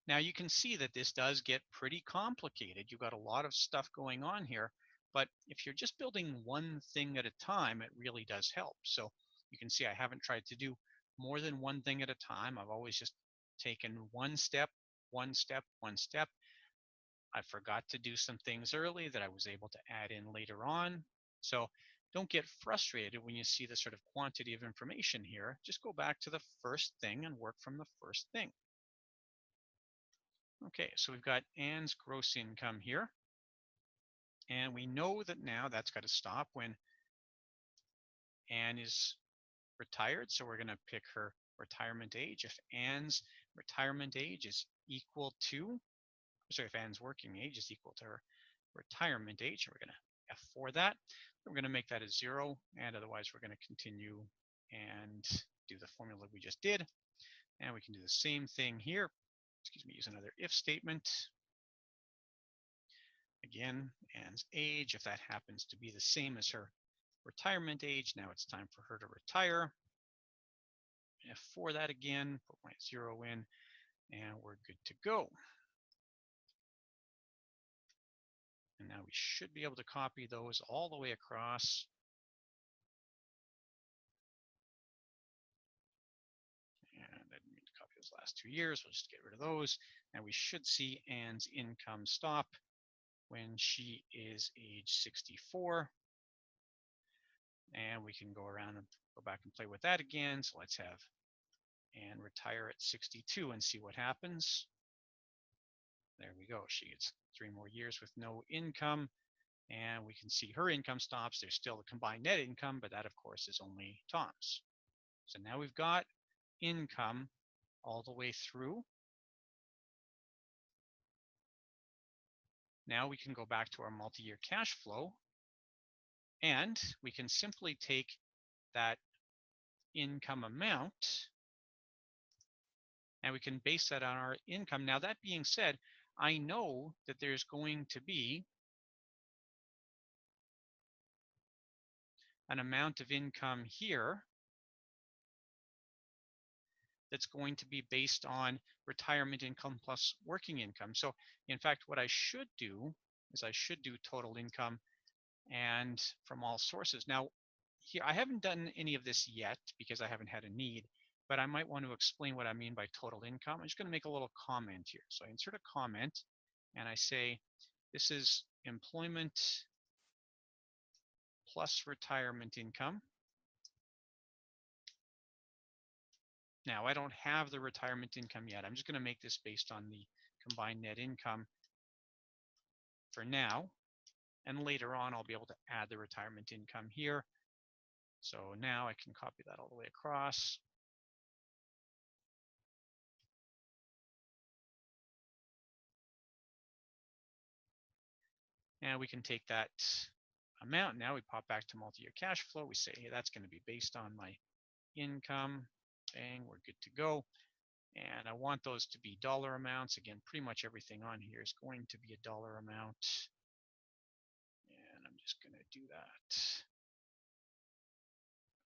Now you can see that this does get pretty complicated. You've got a lot of stuff going on here, but if you're just building one thing at a time, it really does help. So you can see I haven't tried to do more than one thing at a time. I've always just taken one step, one step, one step. I forgot to do some things early that I was able to add in later on. So don't get frustrated when you see the sort of quantity of information here. Just go back to the first thing and work from the first thing. Okay, so we've got Anne's gross income here. And we know that now that's got to stop when Anne is retired. So we're going to pick her retirement age. If Anne's retirement age is equal to, sorry, if Anne's working age is equal to her retirement age, we're going to F4 that. We're going to make that a 0, and otherwise we're going to continue and do the formula we just did. And we can do the same thing here. Excuse me, use another if statement. Again, Anne's age, if that happens to be the same as her retirement age, now it's time for her to retire. F4 that again, put my 0 in, and we're good to go. And now we should be able to copy those all the way across. And I didn't mean to copy those last 2 years. We'll just get rid of those. And we should see Anne's income stop when she is age 64. And we can go around and go back and play with that again. So let's have Anne retire at 62 and see what happens. There we go. She gets 3 more years with no income. And we can see her income stops. There's still the combined net income, but that, of course, is only Tom's. So now we've got income all the way through. Now we can go back to our multi-year cash flow, and we can simply take that income amount and we can base that on our income. Now, that being said, I know that there's going to be an amount of income here that's going to be based on retirement income plus working income. So in fact, what I should do is I should do total income and from all sources. Now, here, I haven't done any of this yet because I haven't had a need, but I might want to explain what I mean by total income. I'm just going to make a little comment here. So I insert a comment and I say, this is employment plus retirement income. Now, I don't have the retirement income yet. I'm just going to make this based on the combined net income for now. And later on, I'll be able to add the retirement income here. So now I can copy that all the way across. And we can take that amount. Now we pop back to multi-year cash flow. We say, hey, that's going to be based on my income. Bang, we're good to go. And I want those to be dollar amounts. Again, pretty much everything on here is going to be a dollar amount. And I'm just going to do that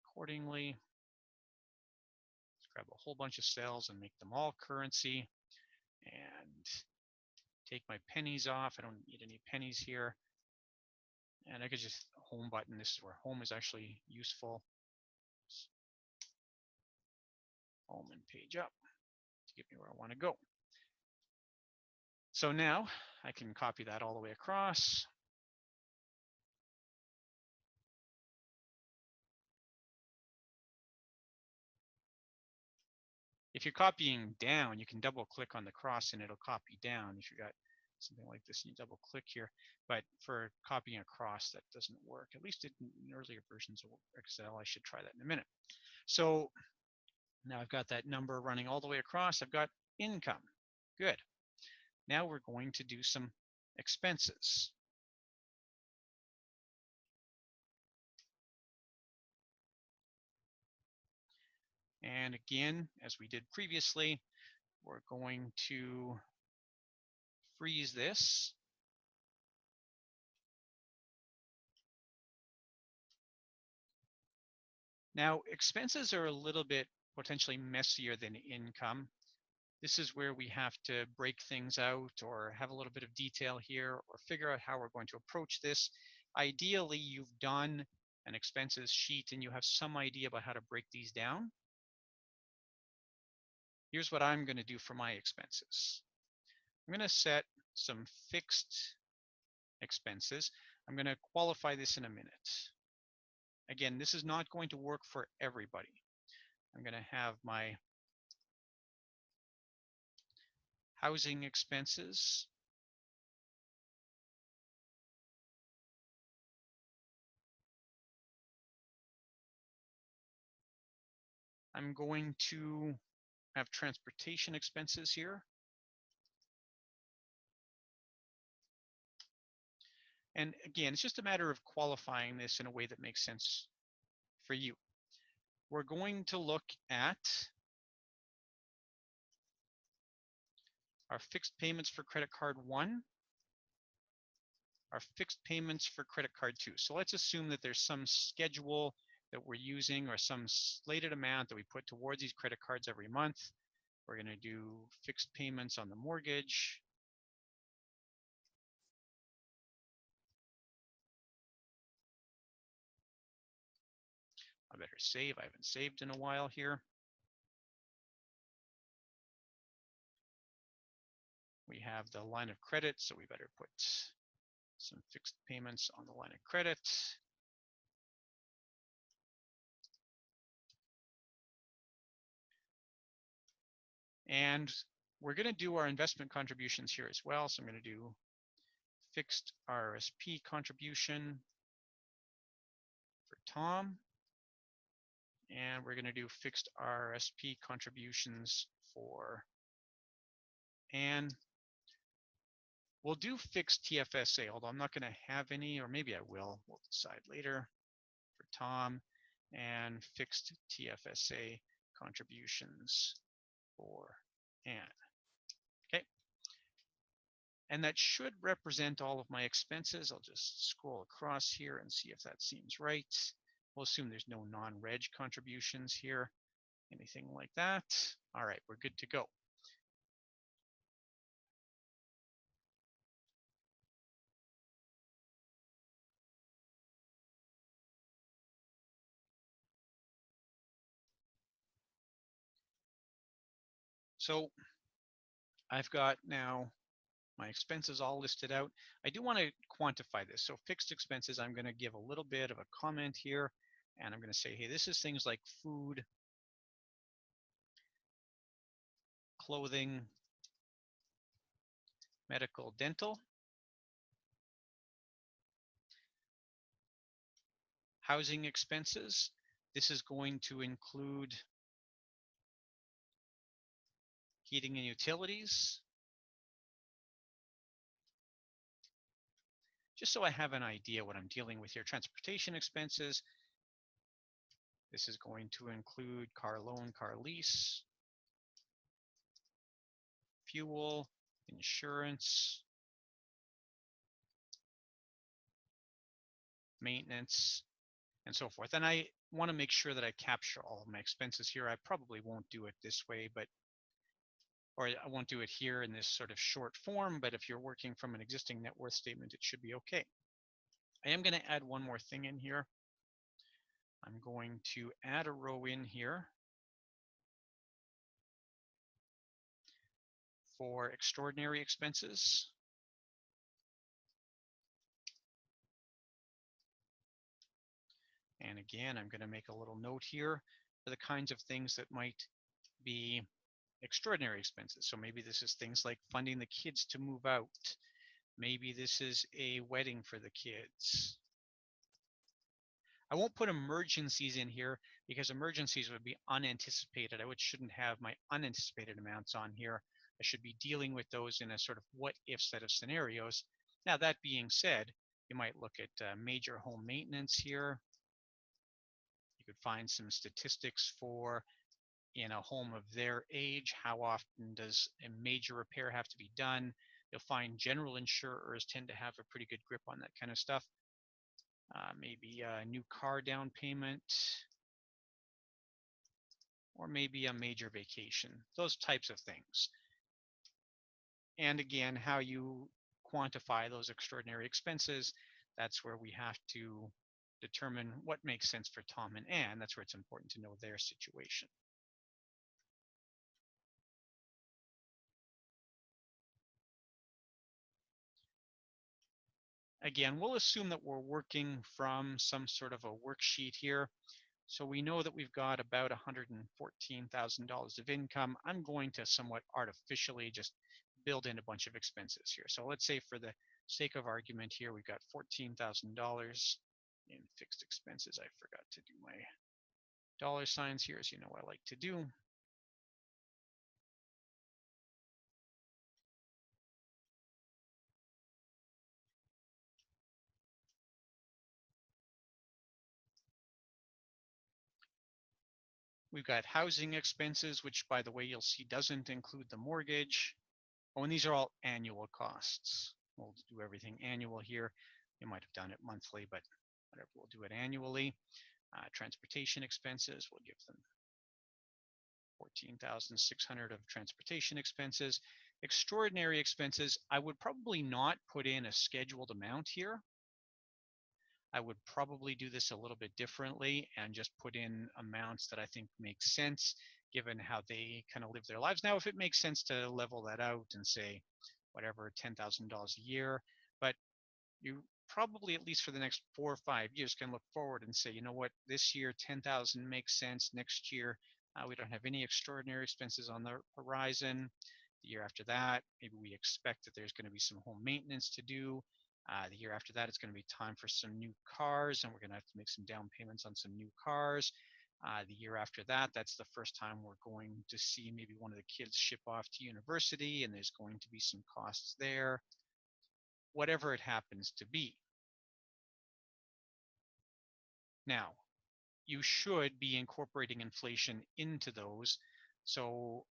accordingly. Let's grab a whole bunch of cells and make them all currency. And take my pennies off. I don't need any pennies here. And I could just home button. This is where home is actually useful. Home and page up to get me where I want to go. So now I can copy that all the way across. If you're copying down, you can double click on the cross and it'll copy down. If you got something like this and you double click here, but for copying across, that doesn't work. At least in earlier versions of Excel. I should try that in a minute. So now I've got that number running all the way across. I've got income. Good. Now we're going to do some expenses. And again, as we did previously, we're going to freeze this. Now, expenses are a little bit potentially messier than income. This is where we have to break things out or have a little bit of detail here or figure out how we're going to approach this. Ideally, you've done an expenses sheet and you have some idea about how to break these down. here's what I'm going to do for my expenses. I'm going to set some fixed expenses. I'm going to qualify this in a minute. Again, this is not going to work for everybody. I'm going to have my housing expenses. I'm going to have transportation expenses here. And again, it's just a matter of qualifying this in a way that makes sense for you. We're going to look at our fixed payments for credit card 1, our fixed payments for credit card 2. So let's assume that there's some schedule that we're using or some slated amount that we put towards these credit cards every month. We're going to do fixed payments on the mortgage. I better save. I haven't saved in a while here. We have the line of credit, so we better put some fixed payments on the line of credit. And we're going to do our investment contributions here as well. So I'm going to do fixed RRSP contribution for Tom. And we're going to do fixed RRSP contributions for Anne. We'll do fixed TFSA, although I'm not going to have any, or maybe I will. We'll decide later for Tom, and fixed TFSA contributions for Anne. Okay. And that should represent all of my expenses. I'll just scroll across here and see if that seems right. We'll assume there's no non-reg contributions here, anything like that. All right, we're good to go. So I've got now my expenses all listed out. I do want to quantify this. So fixed expenses, I'm going to give a little bit of a comment here, and I'm going to say, hey, this is things like food, clothing, medical, dental, housing expenses. This is going to include heating and utilities. Just so I have an idea what I'm dealing with here. Transportation expenses. This is going to include car loan, car lease, fuel, insurance, maintenance, and so forth. And I want to make sure that I capture all of my expenses here. I probably won't do it this way, or I won't do it here in this sort of short form, but if you're working from an existing net worth statement, it should be okay. I am going to add one more thing in here. I'm going to add a row in here for extraordinary expenses. And again, I'm going to make a little note here for the kinds of things that might be extraordinary expenses. So maybe this is things like funding the kids to move out. Maybe this is a wedding for the kids. I won't put emergencies in here because emergencies would be unanticipated. I shouldn't have my unanticipated amounts on here. I should be dealing with those in a sort of what if set of scenarios. Now, that being said, you might look at major home maintenance here. You could find some statistics for in a home of their age, how often does a major repair have to be done? You'll find general insurers tend to have a pretty good grip on that kind of stuff. Maybe a new car down payment, or maybe a major vacation, those types of things. And again, how you quantify those extraordinary expenses, that's where we have to determine what makes sense for Tom and Anne. That's where it's important to know their situation. again, we'll assume that we're working from some sort of a worksheet here. So we know that we've got about $114,000 of income. I'm going to somewhat artificially just build in a bunch of expenses here. So let's say for the sake of argument here, we've got $14,000 in fixed expenses. I forgot to do my dollar signs here, as you know I like to do. We've got housing expenses, which by the way, you'll see doesn't include the mortgage. Oh, and these are all annual costs. We'll do everything annual here. You might have done it monthly, but whatever, we'll do it annually. Transportation expenses, we'll give them 14,600 of transportation expenses. Extraordinary expenses, I would probably not put in a scheduled amount here. I would probably do this a little bit differently and just put in amounts that I think make sense given how they kind of live their lives. Now, if it makes sense to level that out and say, whatever, $10,000 a year, but you probably, at least for the next 4 or 5 years, can look forward and say, you know what, this year 10,000 makes sense. Next year, we don't have any extraordinary expenses on the horizon. The year after that, maybe we expect that there's going to be some home maintenance to do. The year after that, it's going to be time for some new cars, and we're going to have to make some down payments on some new cars. The year after that, that's the first time we're going to see maybe one of the kids ship off to university, and there's going to be some costs there, whatever it happens to be. Now, you should be incorporating inflation into those. So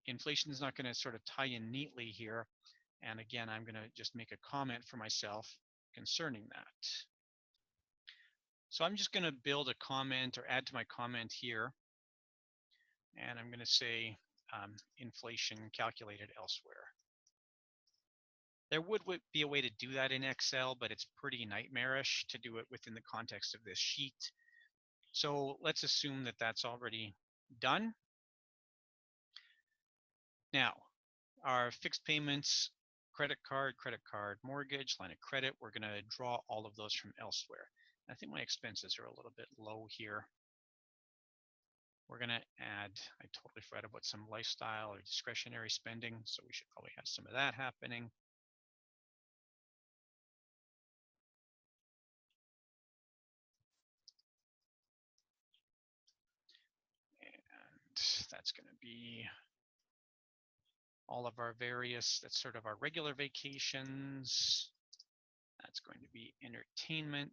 inflation is not going to sort of tie in neatly here. And again, I'm going to just make a comment for myself concerning that. So I'm just going to build a comment or add to my comment here. And I'm going to say inflation calculated elsewhere. There would be a way to do that in Excel, but it's pretty nightmarish to do it within the context of this sheet. So let's assume that that's already done. Now, our fixed payments, credit card, mortgage, line of credit, we're going to draw all of those from elsewhere. I think my expenses are a little bit low here. We're going to add, I totally forgot about some lifestyle or discretionary spending, so we should probably have some of that happening. And that's going to be all of our various, that's sort of our regular vacations. That's going to be entertainment,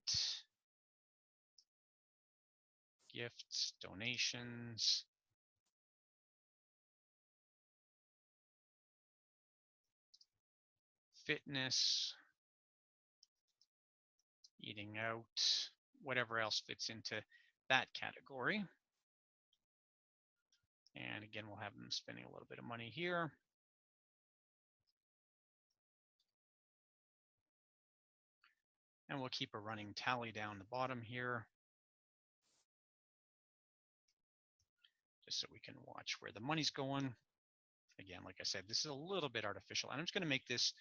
gifts, donations, fitness, eating out, whatever else fits into that category. And again, we'll have them spending a little bit of money here. And we'll keep a running tally down the bottom here, just so we can watch where the money's going. Again, like I said, this is a little bit artificial. And I'm just going to make this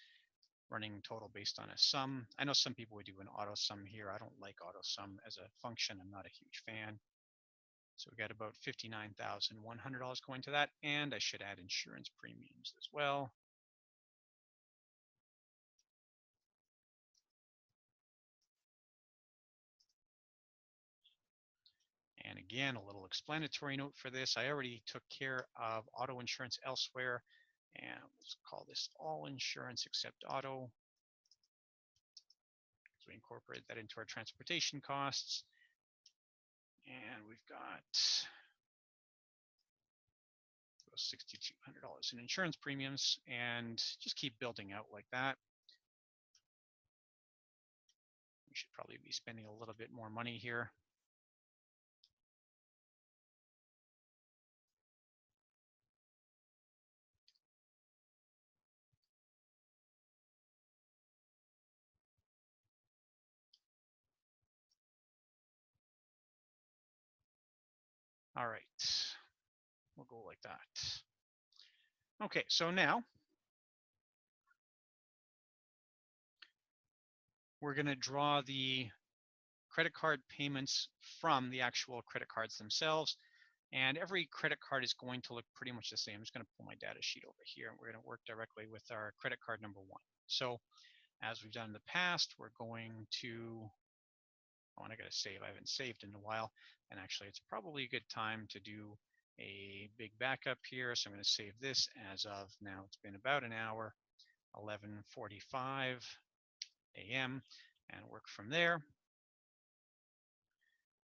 running total based on a sum. I know some people would do an auto sum here. I don't like auto sum as a function. I'm not a huge fan. So we got about $59,100 going to that. And I should add insurance premiums as well. And again, a little explanatory note for this. I already took care of auto insurance elsewhere. And let's call this all insurance except auto. So we incorporate that into our transportation costs. And we've got $6,200 in insurance premiums, and just keep building out like that. We should probably be spending a little bit more money here. All right, we'll go like that. Okay, so now we're going to draw the credit card payments from the actual credit cards themselves. And every credit card is going to look pretty much the same. I'm just going to pull my data sheet over here, and we're going to work directly with our credit card number 1. So as we've done in the past, we're going to, oh, and I got to save. I haven't saved in a while. And actually, it's probably a good time to do a big backup here. So I'm going to save this as of now. It's been about an hour, 11:45 a.m. and work from there.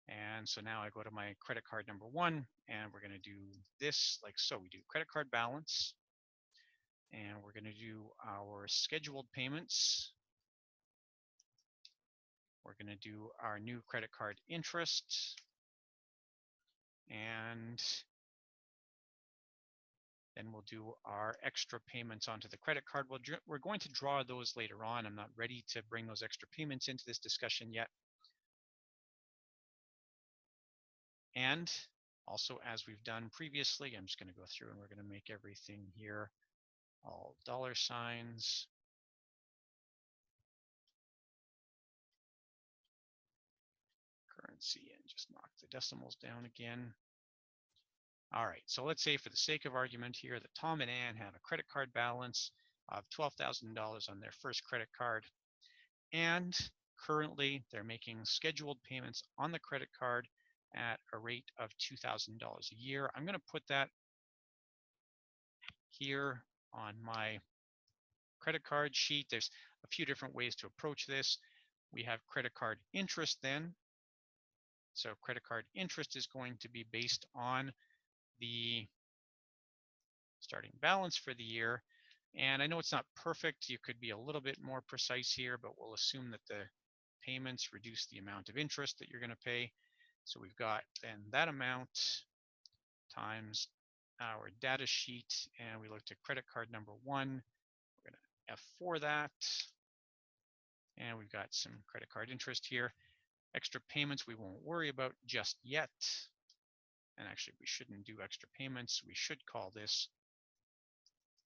And so now I go to my credit card number 1, and we're going to do this like so. We do credit card balance, and we're going to do our scheduled payments. We're going to do our new credit card interest, and then we'll do our extra payments onto the credit card. We're going to draw those later on. I'm not ready to bring those extra payments into this discussion yet. And also, as we've done previously, I'm just going to go through and we're going to make everything here all dollar signs. Currency, and just knock the decimals down again. All right, so let's say for the sake of argument here that Tom and Ann have a credit card balance of $12,000 on their first credit card, and currently they're making scheduled payments on the credit card at a rate of $2,000 a year. I'm going to put that here on my credit card sheet. There's a few different ways to approach this. We have credit card interest then. So credit card interest is going to be based on the starting balance for the year. And I know it's not perfect. You could be a little bit more precise here, but we'll assume that the payments reduce the amount of interest that you're going to pay. So we've got then that amount times our data sheet, and we looked at credit card number 1. We're going to F4 that, and we've got some credit card interest here. Extra payments we won't worry about just yet. And actually, we shouldn't do extra payments. We should call this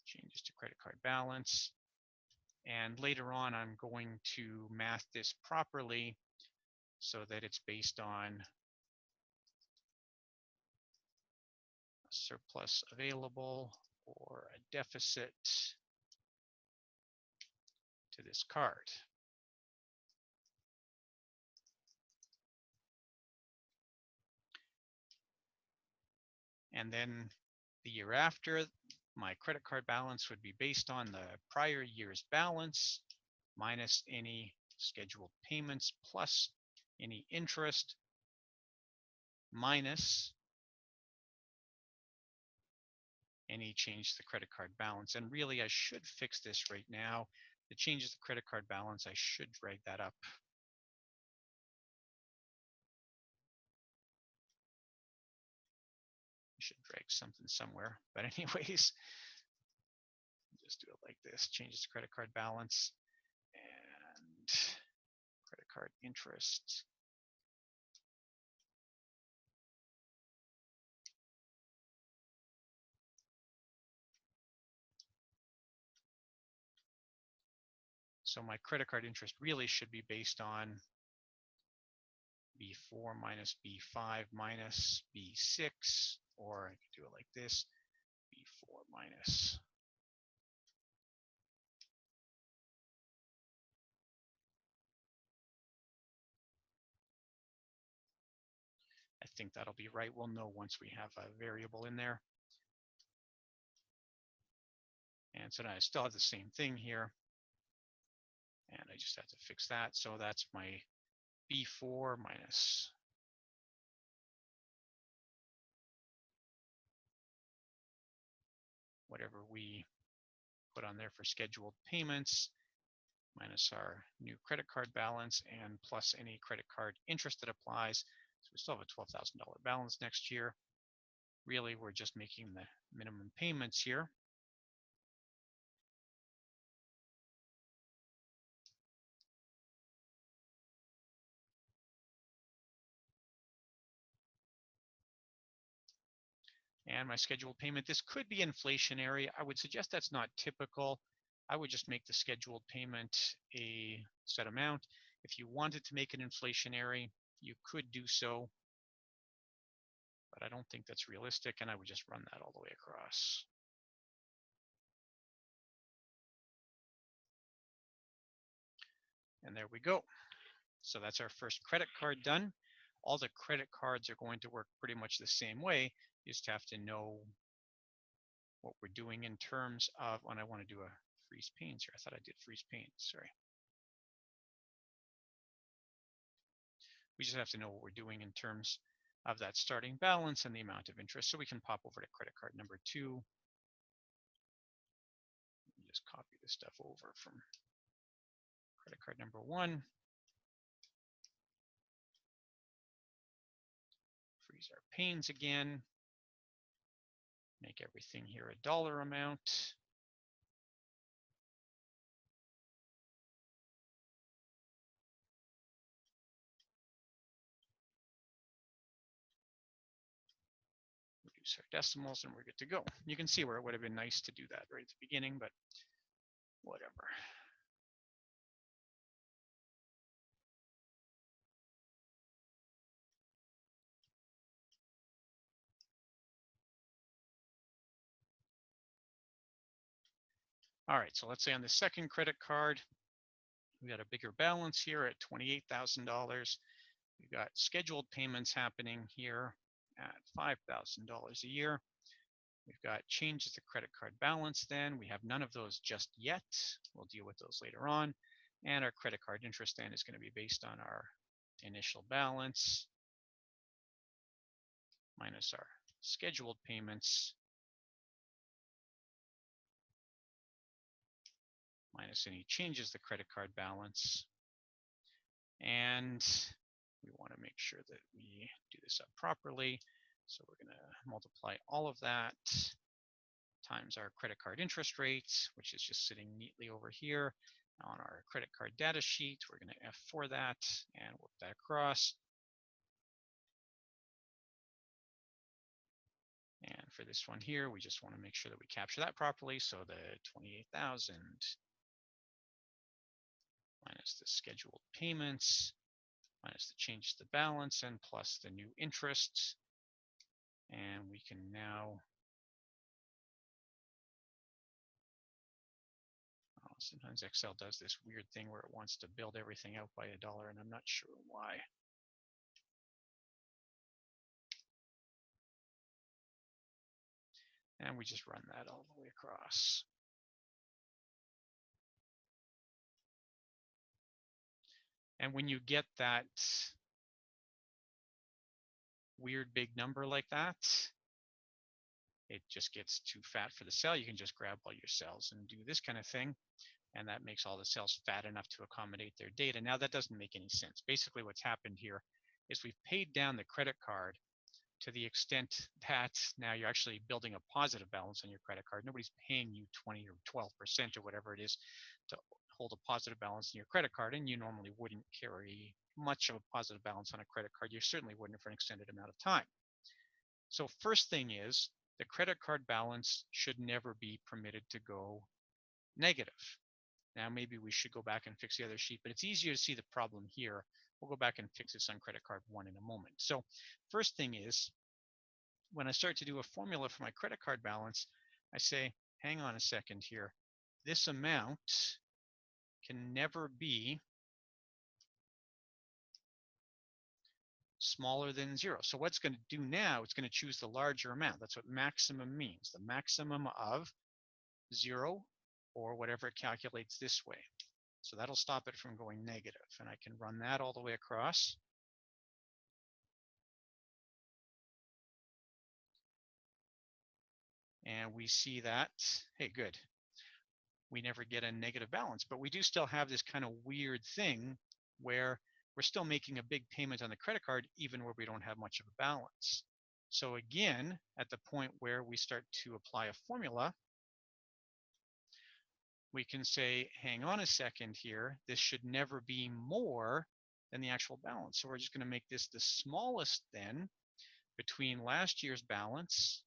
changes to credit card balance. And later on, I'm going to math this properly so that it's based on a surplus available or a deficit to this card. And then the year after, my credit card balance would be based on the prior year's balance minus any scheduled payments plus any interest minus any change to the credit card balance. And really, I should fix this right now. The changes to the credit card balance, I should drag that up. I should drag something somewhere. But anyways, just do it like this. Changes to credit card balance and credit card interest. So my credit card interest really should be based on B4 minus B5 minus B6, or I could do it like this, B4 minus I think that'll be right. We'll know once we have a variable in there. And so now I still have the same thing here. And I just have to fix that. So that's my B4 minus whatever we put on there for scheduled payments, minus our new credit card balance, and plus any credit card interest that applies. So we still have a $12,000 balance next year. Really, we're just making the minimum payments here. And my scheduled payment, this could be inflationary. I would suggest that's not typical. I would just make the scheduled payment a set amount. If you wanted to make it inflationary, you could do so, but I don't think that's realistic, and I would just run that all the way across. And there we go. So that's our first credit card done. All the credit cards are going to work pretty much the same way. You just have to know what we're doing in terms of, when I want to do a freeze panes here. I thought I did freeze panes, sorry. We just have to know what we're doing in terms of that starting balance and the amount of interest. So we can pop over to credit card number 2. Just copy this stuff over from credit card number 1. Freeze our panes again. Make everything here a dollar amount. Reduce our decimals and we're good to go. You can see where it would have been nice to do that right at the beginning, but whatever. All right, so let's say on the second credit card, we got a bigger balance here at $28,000. We've got scheduled payments happening here at $5,000 a year. We've got changes to credit card balance then. We have none of those just yet. We'll deal with those later on. And our credit card interest then is going to be based on our initial balance minus our scheduled payments minus any changes to credit card balance. And we want to make sure that we do this up properly. So we're going to multiply all of that times our credit card interest rate, which is just sitting neatly over here on our credit card data sheet. We're going to F4 that and work that across. And for this one here, we just want to make sure that we capture that properly. So the 28,000 minus the scheduled payments minus the change to the balance and plus the new interest. And we can now, sometimes Excel does this weird thing where it wants to build everything out by a dollar, and I'm not sure why. And we just run that all the way across. And when you get that weird big number like that, it just gets too fat for the cell. You can just grab all your cells and do this kind of thing. And that makes all the cells fat enough to accommodate their data. Now that doesn't make any sense. Basically what's happened here is we've paid down the credit card to the extent that now you're actually building a positive balance on your credit card. Nobody's paying you 20 or 12% or whatever it is to hold a positive balance in your credit card, and you normally wouldn't carry much of a positive balance on a credit card. You certainly wouldn't for an extended amount of time. So first thing is, the credit card balance should never be permitted to go negative. Now maybe we should go back and fix the other sheet, but it's easier to see the problem here. We'll go back and fix this on credit card 1 in a moment. So first thing is, when I start to do a formula for my credit card balance, I say, hang on a second here. This amount can never be smaller than 0. So what's going to do now, it's going to choose the larger amount. That's what maximum means, the maximum of 0 or whatever it calculates this way. So that'll stop it from going negative. And I can run that all the way across. And we see that, hey, good. We never get a negative balance, but we do still have this kind of weird thing where we're still making a big payment on the credit card, even where we don't have much of a balance. So again, at the point where we start to apply a formula, we can say, hang on a second here, this should never be more than the actual balance. So we're just going to make this the smallest then between last year's balance,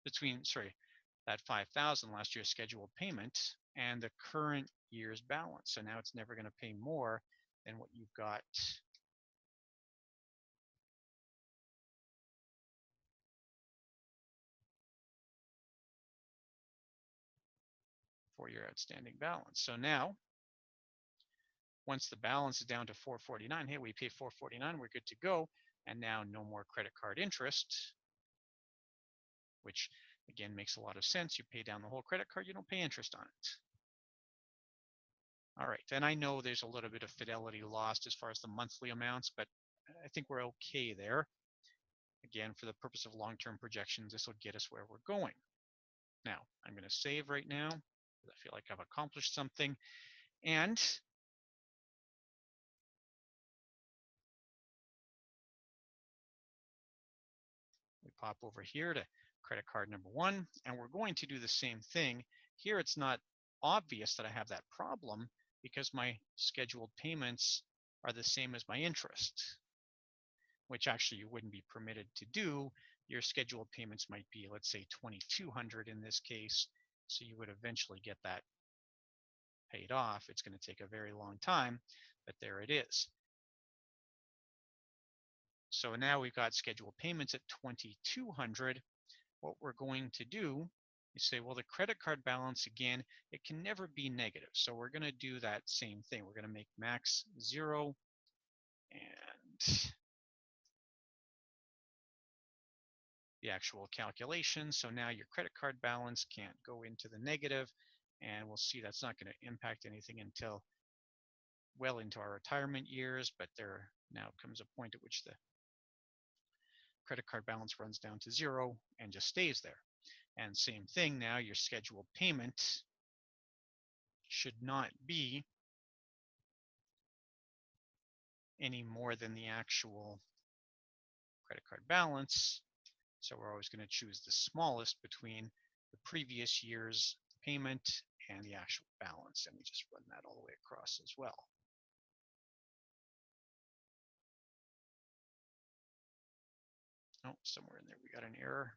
that 5,000 last year's scheduled payment and the current year's balance. So now it's never going to pay more than what you've got for your outstanding balance. So now, once the balance is down to 449, hey, we pay 449, we're good to go. And now no more credit card interest, which again makes a lot of sense. You pay down the whole credit card, you don't pay interest on it. All right, and I know there's a little bit of fidelity lost as far as the monthly amounts, but I think we're okay there. Again, for the purpose of long-term projections, this will get us where we're going. Now, I'm going to save right now because I feel like I've accomplished something. And we pop over here to credit card number 1, and we're going to do the same thing. Here, it's not obvious that I have that problem because my scheduled payments are the same as my interest, which actually you wouldn't be permitted to do. Your scheduled payments might be, let's say, $2,200 in this case. So you would eventually get that paid off. It's going to take a very long time, but there it is. So now we've got scheduled payments at $2,200. What we're going to do is say, well, the credit card balance, again, it can never be negative. So we're going to do that same thing. We're going to make max 0 and the actual calculation. So now your credit card balance can't go into the negative, and we'll see that's not going to impact anything until well into our retirement years, but there now comes a point at which the credit card balance runs down to 0 and just stays there. And same thing now, your scheduled payment should not be any more than the actual credit card balance. So we're always going to choose the smallest between the previous year's payment and the actual balance. And we just run that all the way across as well. Oh, somewhere in there we got an error.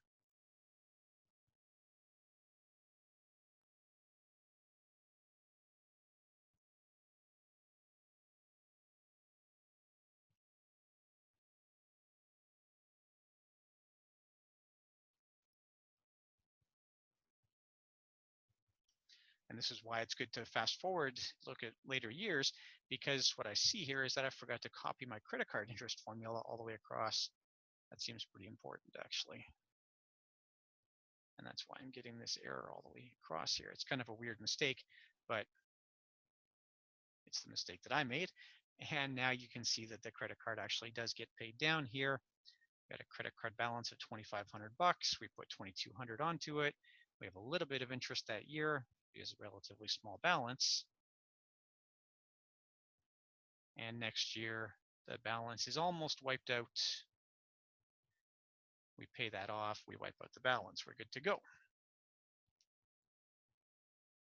And this is why it's good to fast forward, look at later years, because what I see here is that I forgot to copy my credit card interest formula all the way across. That seems pretty important, actually. And that's why I'm getting this error all the way across here. It's kind of a weird mistake, but it's the mistake that I made. And now you can see that the credit card actually does get paid down here. Got a credit card balance of $2,500. We put $2,200 onto it. We have a little bit of interest that year. It is a relatively small balance. And next year, the balance is almost wiped out. We pay that off. We wipe out the balance. We're good to go.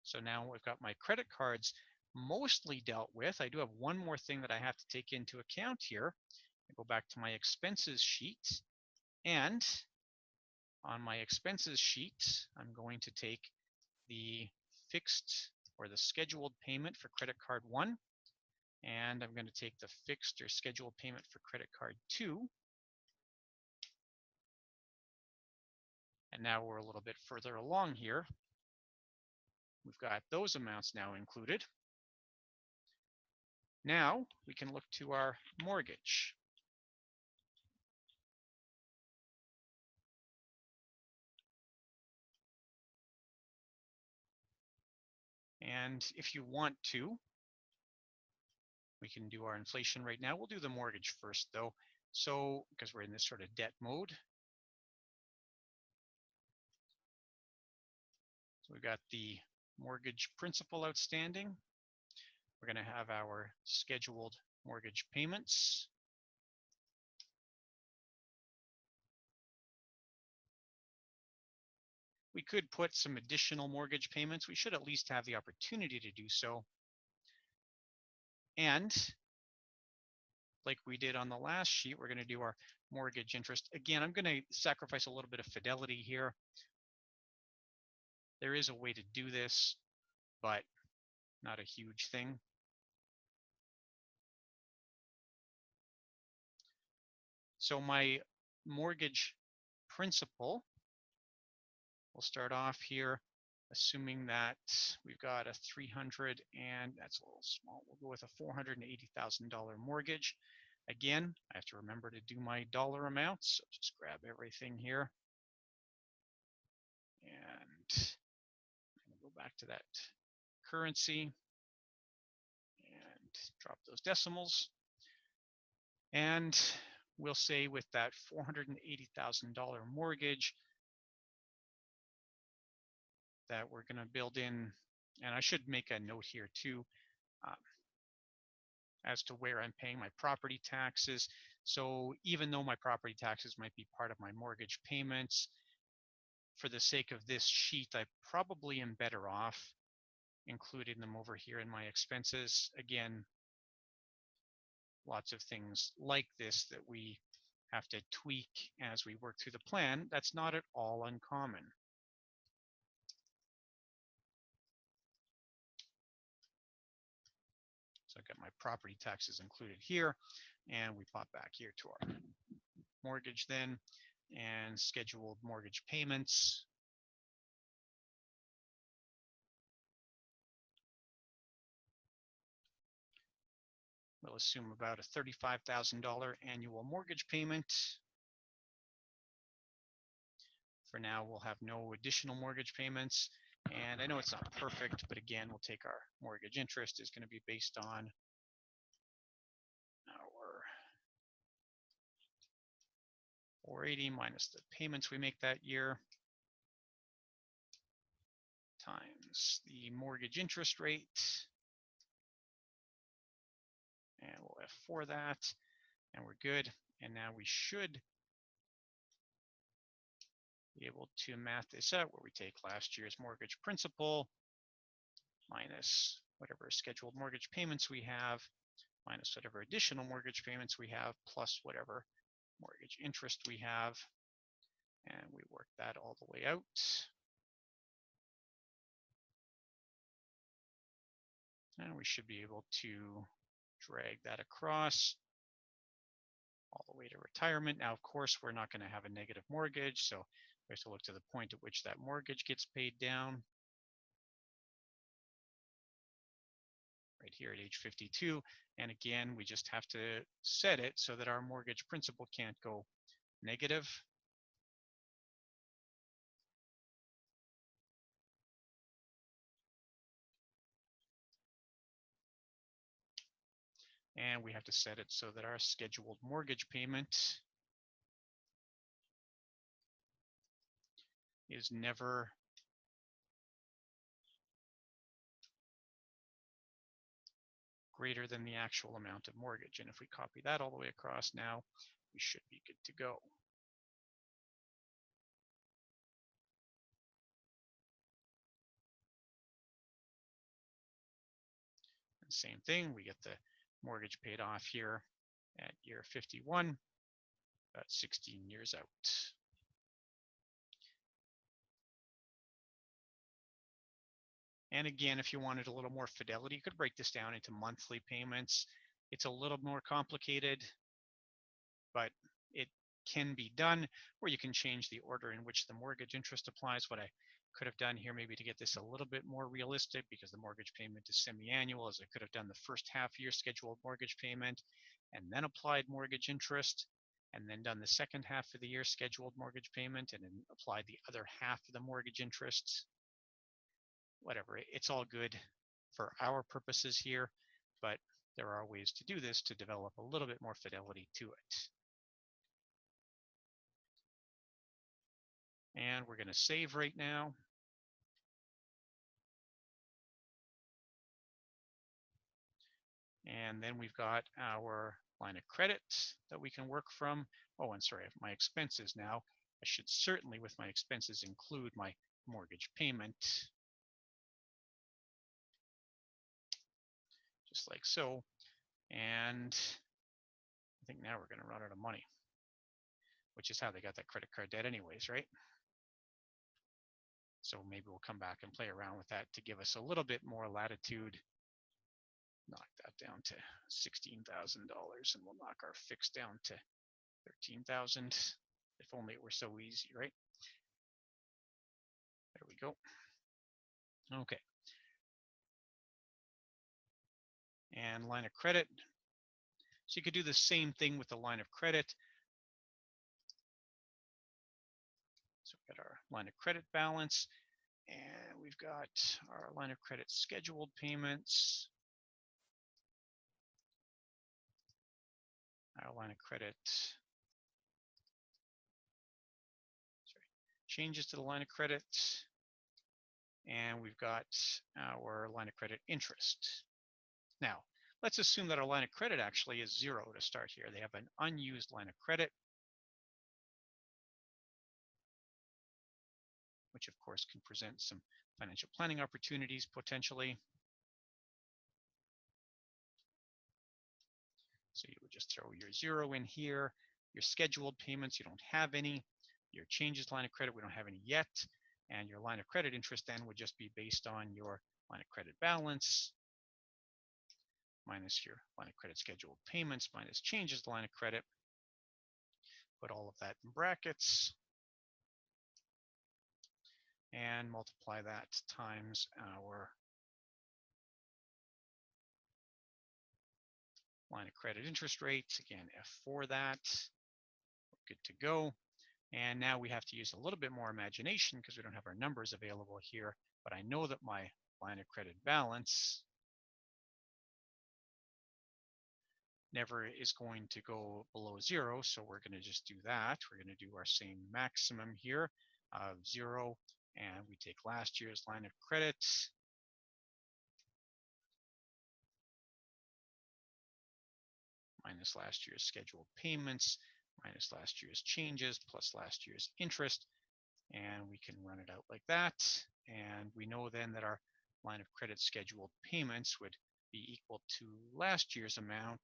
So now we've got my credit cards mostly dealt with. I do have one more thing that I have to take into account here. I go back to my expenses sheet, and on my expenses sheet, I'm going to take the fixed or the scheduled payment for credit card 1, and I'm going to take the fixed or scheduled payment for credit card 2. And now we're a little bit further along here. We've got those amounts now included. Now we can look to our mortgage. And if you want to, we can do our inflation right now. We'll do the mortgage first, though. So, because we're in this sort of debt mode. So we've got the mortgage principal outstanding. We're going to have our scheduled mortgage payments. We could put some additional mortgage payments. We should at least have the opportunity to do so. And like we did on the last sheet, we're going to do our mortgage interest. Again, I'm going to sacrifice a little bit of fidelity here. There is a way to do this. but not a huge thing. So my mortgage principal, we'll start off here, assuming that we've got a 300 and that's a little small. We'll go with a $480,000 mortgage. Again, I have to remember to do my dollar amounts. So just grab everything here. And I'm going to go back to that currency and drop those decimals. And we'll say with that $480,000 mortgage that we're going to build in, and I should make a note here too, as to where I'm paying my property taxes. So even though my property taxes might be part of my mortgage payments, for the sake of this sheet, I probably am better off including them over here in my expenses. Again, lots of things like this that we have to tweak as we work through the plan. That's not at all uncommon. So I've got my property taxes included here, and we pop back here to our mortgage then, and scheduled mortgage payments. We'll assume about a $35,000 annual mortgage payment. For now, we'll have no additional mortgage payments. And I know it's not perfect, but again, we'll take our mortgage interest is going to be based on our 480 minus the payments we make that year times the mortgage interest rate. And we'll F4 that, and we're good. And now we should be able to math this out where we take last year's mortgage principal minus whatever scheduled mortgage payments we have, minus whatever additional mortgage payments we have, plus whatever mortgage interest we have. And we work that all the way out. And we should be able to drag that across all the way to retirement. Now, of course, we're not going to have a negative mortgage, so we have to look to the point at which that mortgage gets paid down. Right here at age 52. And again, we just have to set it so that our mortgage principal can't go negative. And we have to set it so that our scheduled mortgage payment is never greater than the actual amount of mortgage. And if we copy that all the way across now, we should be good to go. And same thing, we get the mortgage paid off here at year 51, about 16 years out. And again, if you wanted a little more fidelity, you could break this down into monthly payments. It's a little more complicated, but it can be done, or you can change the order in which the mortgage interest applies. What I could have done here maybe to get this a little bit more realistic, because the mortgage payment is semi-annual, is I could have done the first half year scheduled mortgage payment and then applied mortgage interest, and then done the second half of the year scheduled mortgage payment and then applied the other half of the mortgage interest. Whatever, it's all good for our purposes here, but there are ways to do this to develop a little bit more fidelity to it. And we're going to save right now. And then we've got our line of credit that we can work from. Oh, and sorry, my expenses now. I should certainly, with my expenses, include my mortgage payment. Just like so. And I think now we're going to run out of money, which is how they got that credit card debt anyways, right? So maybe we'll come back and play around with that to give us a little bit more latitude. Knock that down to $16,000, and we'll knock our fixed down to 13,000. If only it were so easy, right? There we go. Okay. And line of credit. So you could do the same thing with the line of credit. So we've got our line of credit balance, and we've got our line of credit scheduled payments, our line of credit, changes to the line of credit, and we've got our line of credit interest. Now, let's assume that our line of credit actually is 0 to start here. They have an unused line of credit, which of course can present some financial planning opportunities potentially. So you would just throw your 0 in here. Your scheduled payments, you don't have any. Your changes line of credit, we don't have any yet. And your line of credit interest then would just be based on your line of credit balance minus your line of credit scheduled payments minus changes to line of credit. Put all of that in brackets and multiply that times our line of credit interest rates. Again, F4 that. We're good to go. And now we have to use a little bit more imagination because we don't have our numbers available here. But I know that my line of credit balance never is going to go below 0. So we're going to just do that. We're going to do our same maximum here of 0. And we take last year's line of credit minus last year's scheduled payments minus last year's changes plus last year's interest. And we can run it out like that. And we know then that our line of credit scheduled payments would be equal to last year's amount,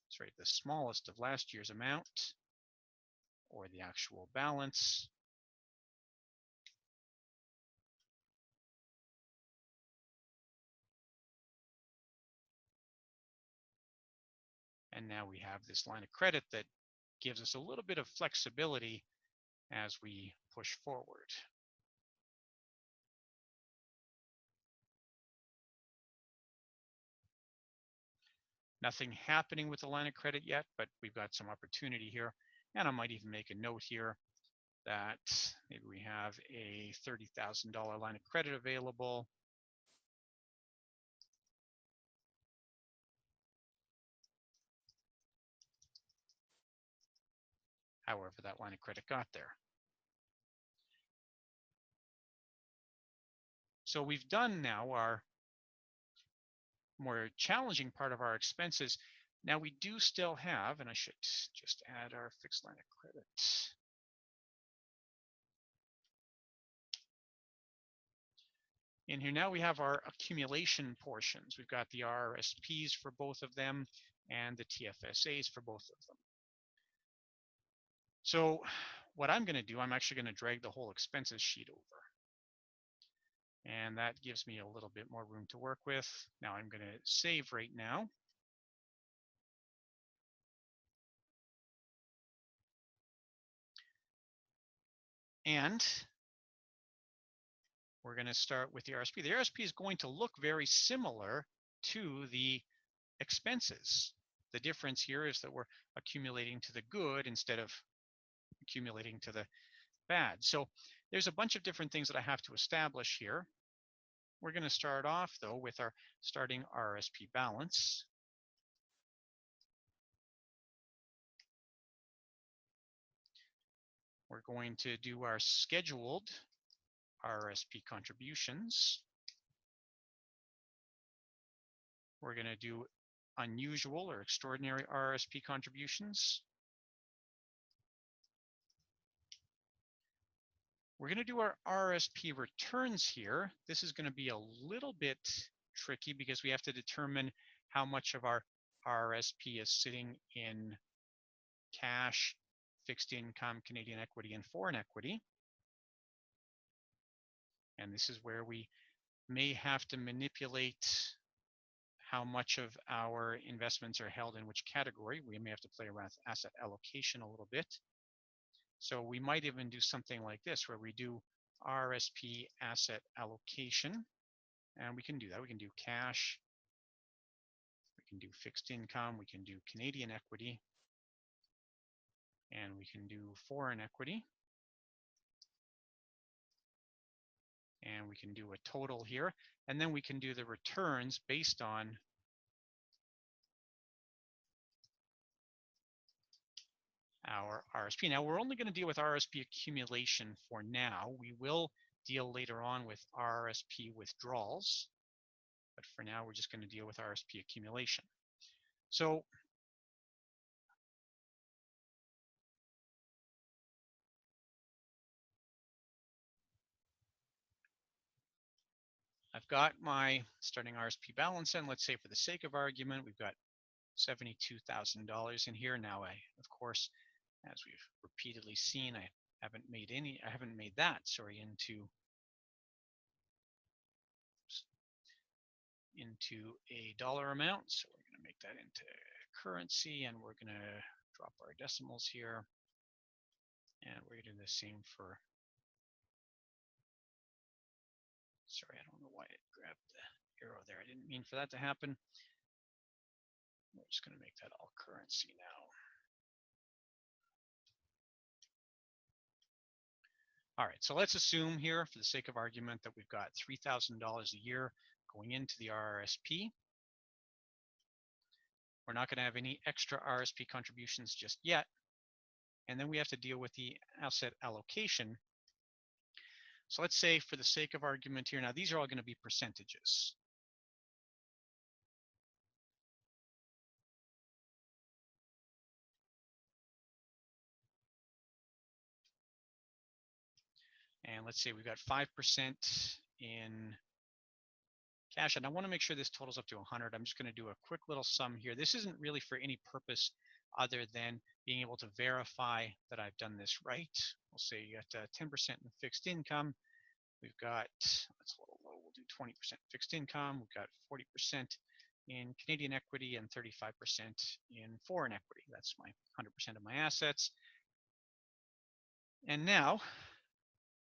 sorry, the smallest of last year's amount, or the actual balance, and now we have this line of credit that gives us a little bit of flexibility as we push forward. Nothing happening with the line of credit yet, but we've got some opportunity here. And I might even make a note here that maybe we have a $30,000 line of credit available. However that line of credit got there. So we've done now our more challenging part of our expenses. Now we do still have, and I should just add our fixed line of credit. In here now we have our accumulation portions. We've got the RRSPs for both of them and the TFSAs for both of them. So what I'm going to do, I'm actually going to drag the whole expenses sheet over. And that gives me a little bit more room to work with. Now I'm going to save right now. And we're going to start with the RSP. The RSP is going to look very similar to the expenses. The difference here is that we're accumulating to the good instead of accumulating to the bad. So there's a bunch of different things that I have to establish here. We're going to start off, though, with our starting RRSP balance. We're going to do our scheduled RRSP contributions. We're going to do unusual or extraordinary RRSP contributions. We're going to do our RRSP returns here. This is going to be a little bit tricky because we have to determine how much of our RRSP is sitting in cash, fixed income, Canadian equity, and foreign equity. And this is where we may have to manipulate how much of our investments are held in which category. We may have to play around with asset allocation a little bit. So we might even do something like this, where we do RRSP asset allocation. And we can do that. We can do cash. We can do fixed income. We can do Canadian equity. And we can do foreign equity. And we can do a total here. And then we can do the returns based on our RRSP. Now, we're only going to deal with RRSP accumulation for now. We will deal later on with RRSP withdrawals. But for now, we're just going to deal with RRSP accumulation. So I've got my starting RRSP balance in. Let's say for the sake of argument, we've got $72,000 in here. Now, of course, as we've repeatedly seen, I haven't made that, into a dollar amount. So we're going to make that into currency, and we're going to drop our decimals here. And we're going to do the same for, sorry, I don't know why it grabbed the arrow there. I didn't mean for that to happen. We're just going to make that all currency now. All right, so let's assume here, for the sake of argument, that we've got $3,000 a year going into the RRSP. We're not going to have any extra RRSP contributions just yet. And then we have to deal with the asset allocation. So let's say, for the sake of argument here, now these are all going to be percentages. And let's say we've got 5% in cash. And I want to make sure this totals up to 100. I'm just going to do a quick little sum here. This isn't really for any purpose other than being able to verify that I've done this right. We'll say you got 10% in fixed income. We've got, that's a little low, we'll do 20% fixed income. We've got 40% in Canadian equity and 35% in foreign equity. That's my 100% of my assets. And now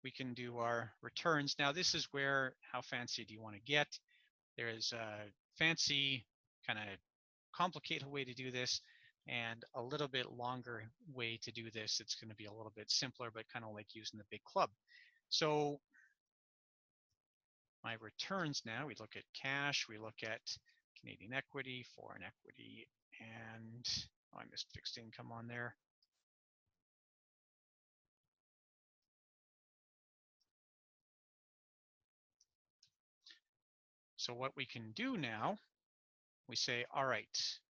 we can do our returns. Now this is where, how fancy do you want to get? There is a fancy, kind of complicated way to do this, and a little bit longer way to do this. It's going to be a little bit simpler, but kind of like using the big club. So my returns now, we look at cash, we look at Canadian equity, foreign equity, and I missed fixed income on there. So what we can do now, we say, all right,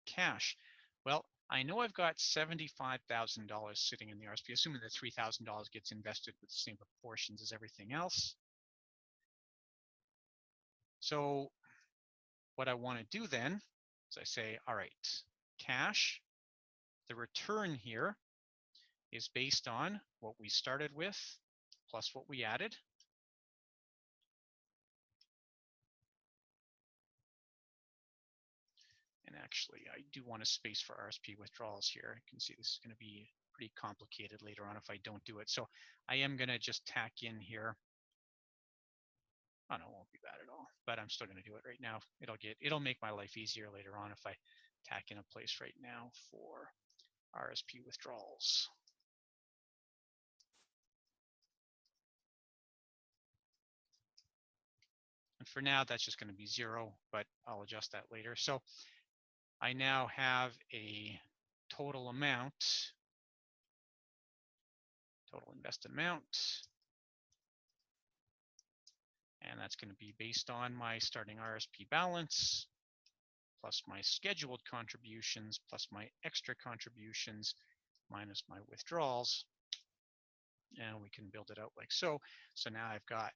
cash. Well, I know I've got $75,000 sitting in the RSP, assuming that $3,000 gets invested with the same proportions as everything else. So what I want to do then is I say, all right, cash, the return here is based on what we started with plus what we added. And actually, I do want a space for RSP withdrawals here. You can see this is going to be pretty complicated later on if I don't do it. So I am going to just tack in here. Oh, no, it won't be bad at all, but I'm still going to do it right now. It'll make my life easier later on if I tack in a place right now for RSP withdrawals. And for now, that's just going to be 0, but I'll adjust that later. So I now have a total amount, total invested amount, and that's going to be based on my starting RSP balance plus my scheduled contributions plus my extra contributions minus my withdrawals, and we can build it out like so. So now I've got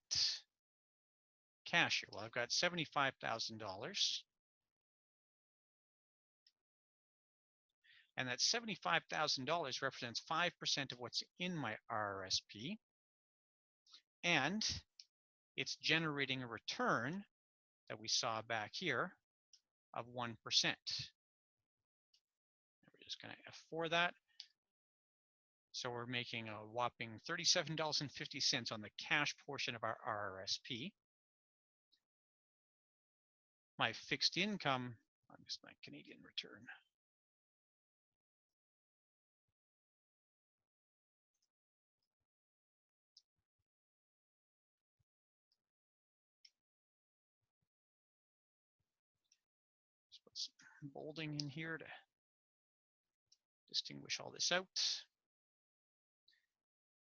cash here. Well, I've got $75,000. And that $75,000 represents 5% of what's in my RRSP. And it's generating a return that we saw back here of 1%. We're just going to F4 that. So we're making a whopping $37.50 on the cash portion of our RRSP. My fixed income, I missed my Canadian return. Just put some bolding in here to distinguish all this out.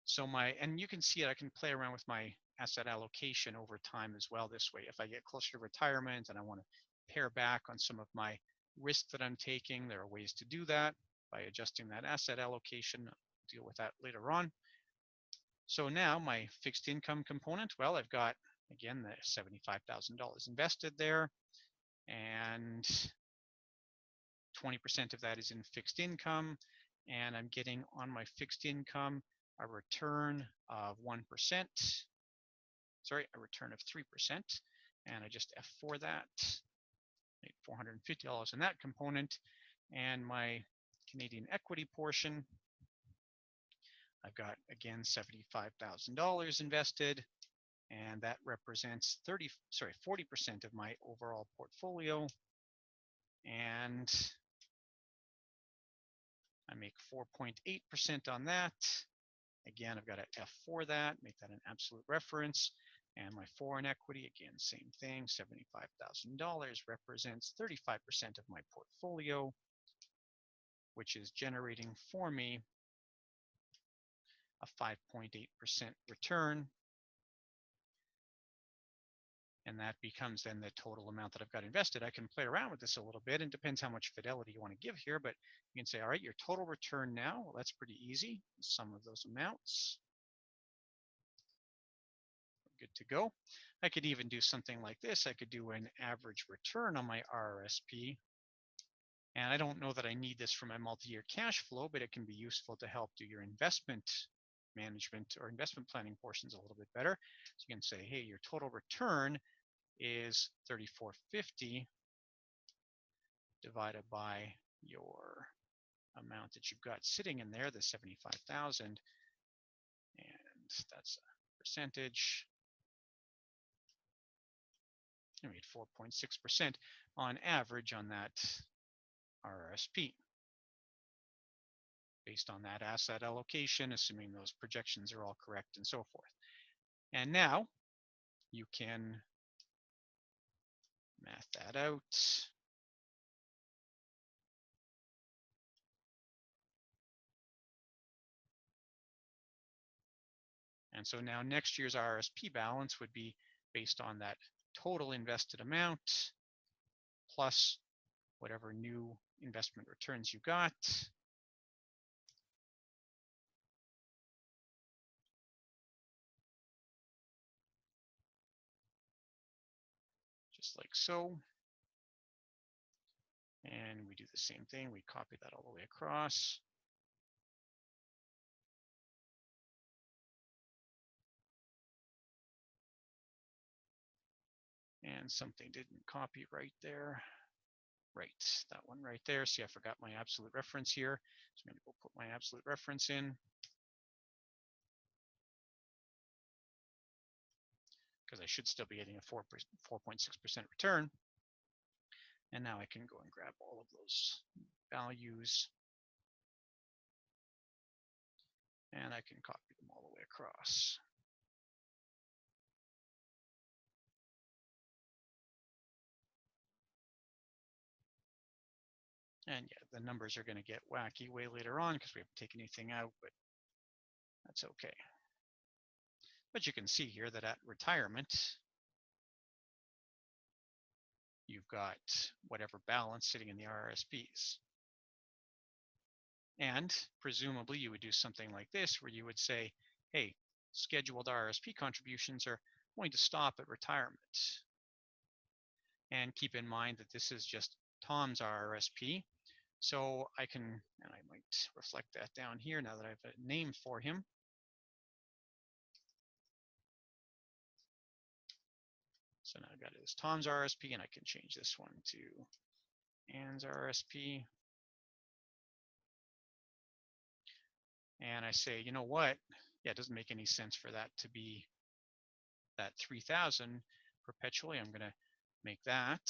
So and you can see it, I can play around with my asset allocation over time as well this way. If I get closer to retirement and I want to pare back on some of my risk that I'm taking, there are ways to do that by adjusting that asset allocation. I'll deal with that later on. So now my fixed income component, well, I've got, again, the $75,000 invested there, and 20% of that is in fixed income, and I'm getting on my fixed income a return of 1%, sorry, a return of 3%, and I just F4 that, made $450 in that component, and my Canadian equity portion, I've got, again, $75,000 invested, and that represents 40% of my overall portfolio, and I make 4.8% on that. Again, I've got to F4 that, make that an absolute reference. And my foreign equity, again, same thing, $75,000 represents 35% of my portfolio, which is generating for me a 5.8% return. And that becomes then the total amount that I've got invested. I can play around with this a little bit, and depends how much fidelity you want to give here, but you can say, all right, your total return now, well, that's pretty easy. Sum of those amounts. Good to go. I could even do something like this. I could do an average return on my RRSP. And I don't know that I need this for my multi-year cash flow, but it can be useful to help do your investment management or investment planning portions a little bit better. So you can say, hey, your total return is 3450 divided by your amount that you've got sitting in there, the 75,000, and that's a percentage. I made 4.6% on average on that RRSP based on that asset allocation, assuming those projections are all correct and so forth. And now you can math that out. And so now next year's RRSP balance would be based on that total invested amount plus whatever new investment returns you got. Just like so. And we do the same thing. We copy that all the way across. And something didn't copy right there. Right, that one right there. See, I forgot my absolute reference here. So maybe we'll put my absolute reference in. Because I should still be getting a 4.6% return. And now I can go and grab all of those values. And I can copy them all the way across. And yeah, the numbers are going to get wacky way later on because we haven't taken anything out, but that's okay. But you can see here that at retirement, you've got whatever balance sitting in the RRSPs. And presumably you would do something like this where you would say, hey, scheduled RRSP contributions are going to stop at retirement. And keep in mind that this is just Tom's RRSP. So I can, and I might reflect that down here now that I have a name for him. So now I've got this Tom's RRSP, and I can change this one to Ann's RRSP. And I say, you know what? Yeah, it doesn't make any sense for that to be that 3,000 perpetually. I'm going to make that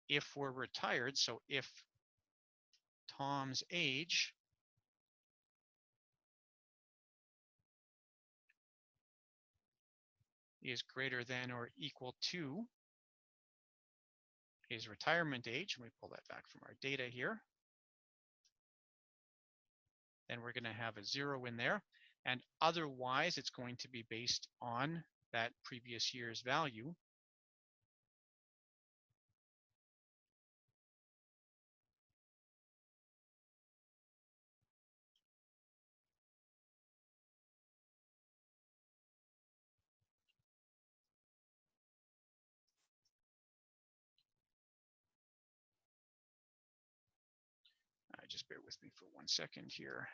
if we're retired. So if Tom's age is greater than or equal to his retirement age, and we pull that back from our data here, then we're going to have a 0 in there. And otherwise, it's going to be based on that previous year's value. Just bear with me for 1 second here.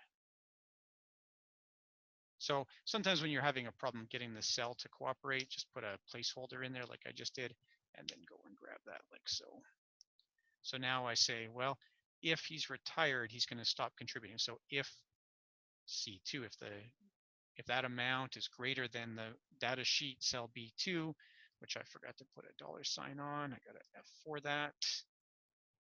So sometimes when you're having a problem getting the cell to cooperate, just put a placeholder in there like I just did, and then go and grab that like so. So now I say, well, if he's retired, he's going to stop contributing. So if C2, if that amount is greater than the data sheet cell B2, which I forgot to put a $sign on, I got an F for that,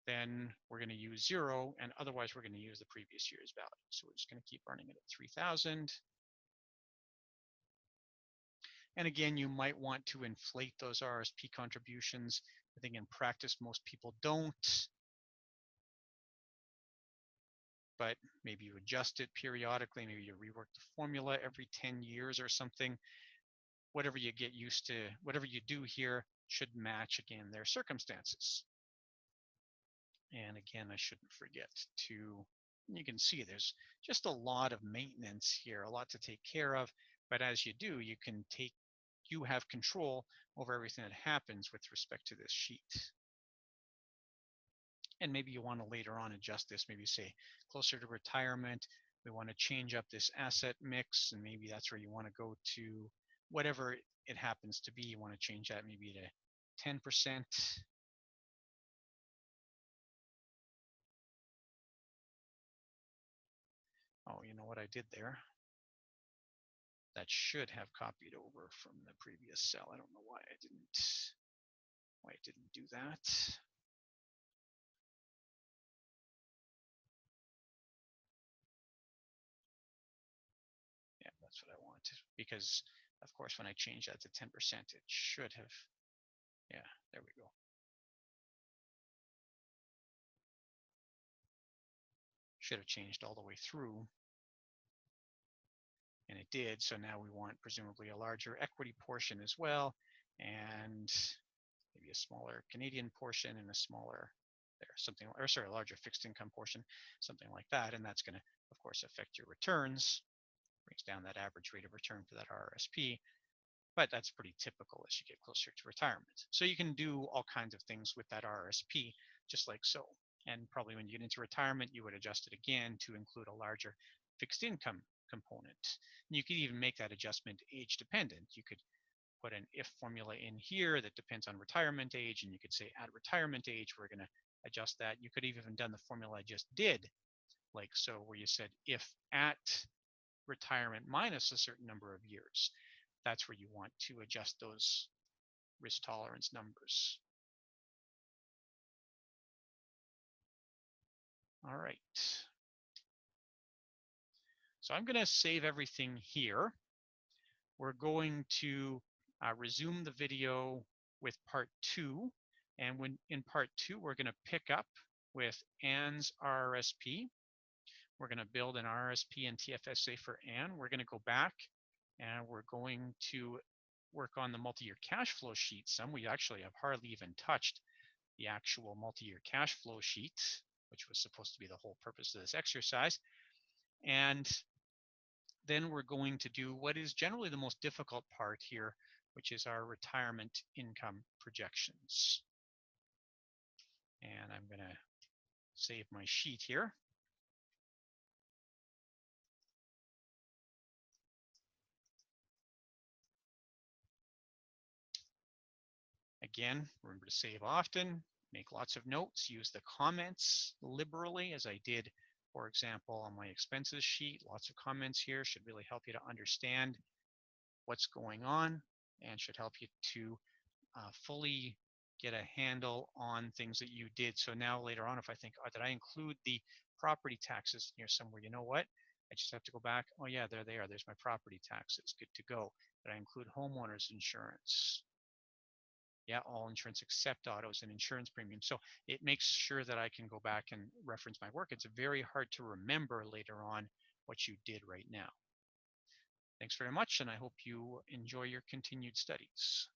then we're going to use 0, and otherwise we're going to use the previous year's value. So we're just going to keep running it at 3,000. And again, you might want to inflate those RSP contributions. I think in practice, most people don't, but maybe you adjust it periodically. Maybe you rework the formula every 10 years or something. Whatever you get used to, whatever you do here should match, again, their circumstances. And again, I shouldn't forget to, you can see there's just a lot of maintenance here, a lot to take care of. But as you do, you have control over everything that happens with respect to this sheet. And maybe you want to later on adjust this, maybe say closer to retirement, we want to change up this asset mix, and maybe that's where you want to go to whatever it happens to be. You want to change that maybe to 10%. Oh, you know what I did there? That should have copied over from the previous cell. I don't know why it didn't do that. Yeah, that's what I want, because of course when I change that to 10%, it should have, yeah, there we go. Should have changed all the way through, and it did. So now we want presumably a larger equity portion as well, and maybe a smaller Canadian portion and a smaller a larger fixed income portion, something like that. And that's going to, of course, affect your returns, brings down that average rate of return for that RRSP. But that's pretty typical as you get closer to retirement. So you can do all kinds of things with that RRSP, just like so. And probably when you get into retirement, you would adjust it again to include a larger fixed income component. And you could even make that adjustment age dependent. You could put an if formula in here that depends on retirement age, and you could say at retirement age, we're going to adjust that. You could have even done the formula I just did, like so, where you said if at retirement minus a certain number of years, that's where you want to adjust those risk tolerance numbers. All right. So I'm going to save everything here. We're going to resume the video with part 2. And when in part 2, we're going to pick up with Ann's RRSP. We're going to build an RRSP and TFSA for Ann. We're going to go back and we're going to work on the multi-year cash flow sheet some. We actually have hardly even touched the actual multi-year cash flow sheet, which was supposed to be the whole purpose of this exercise. And then we're going to do what is generally the most difficult part here, which is our retirement income projections. And I'm going to save my sheet here. Again, remember to save often, make lots of notes, use the comments liberally as I did, for example, on my expenses sheet. Lots of comments here should really help you to understand what's going on and should help you to fully get a handle on things that you did. So now later on, if I think, oh, did I include the property taxes here somewhere? You know what? I just have to go back. Oh yeah, there they are. There's my property taxes. Good to go. Did I include homeowners insurance? Yeah, all insurance except autos and insurance premiums. So it makes sure that I can go back and reference my work. It's very hard to remember later on what you did right now. Thanks very much, and I hope you enjoy your continued studies.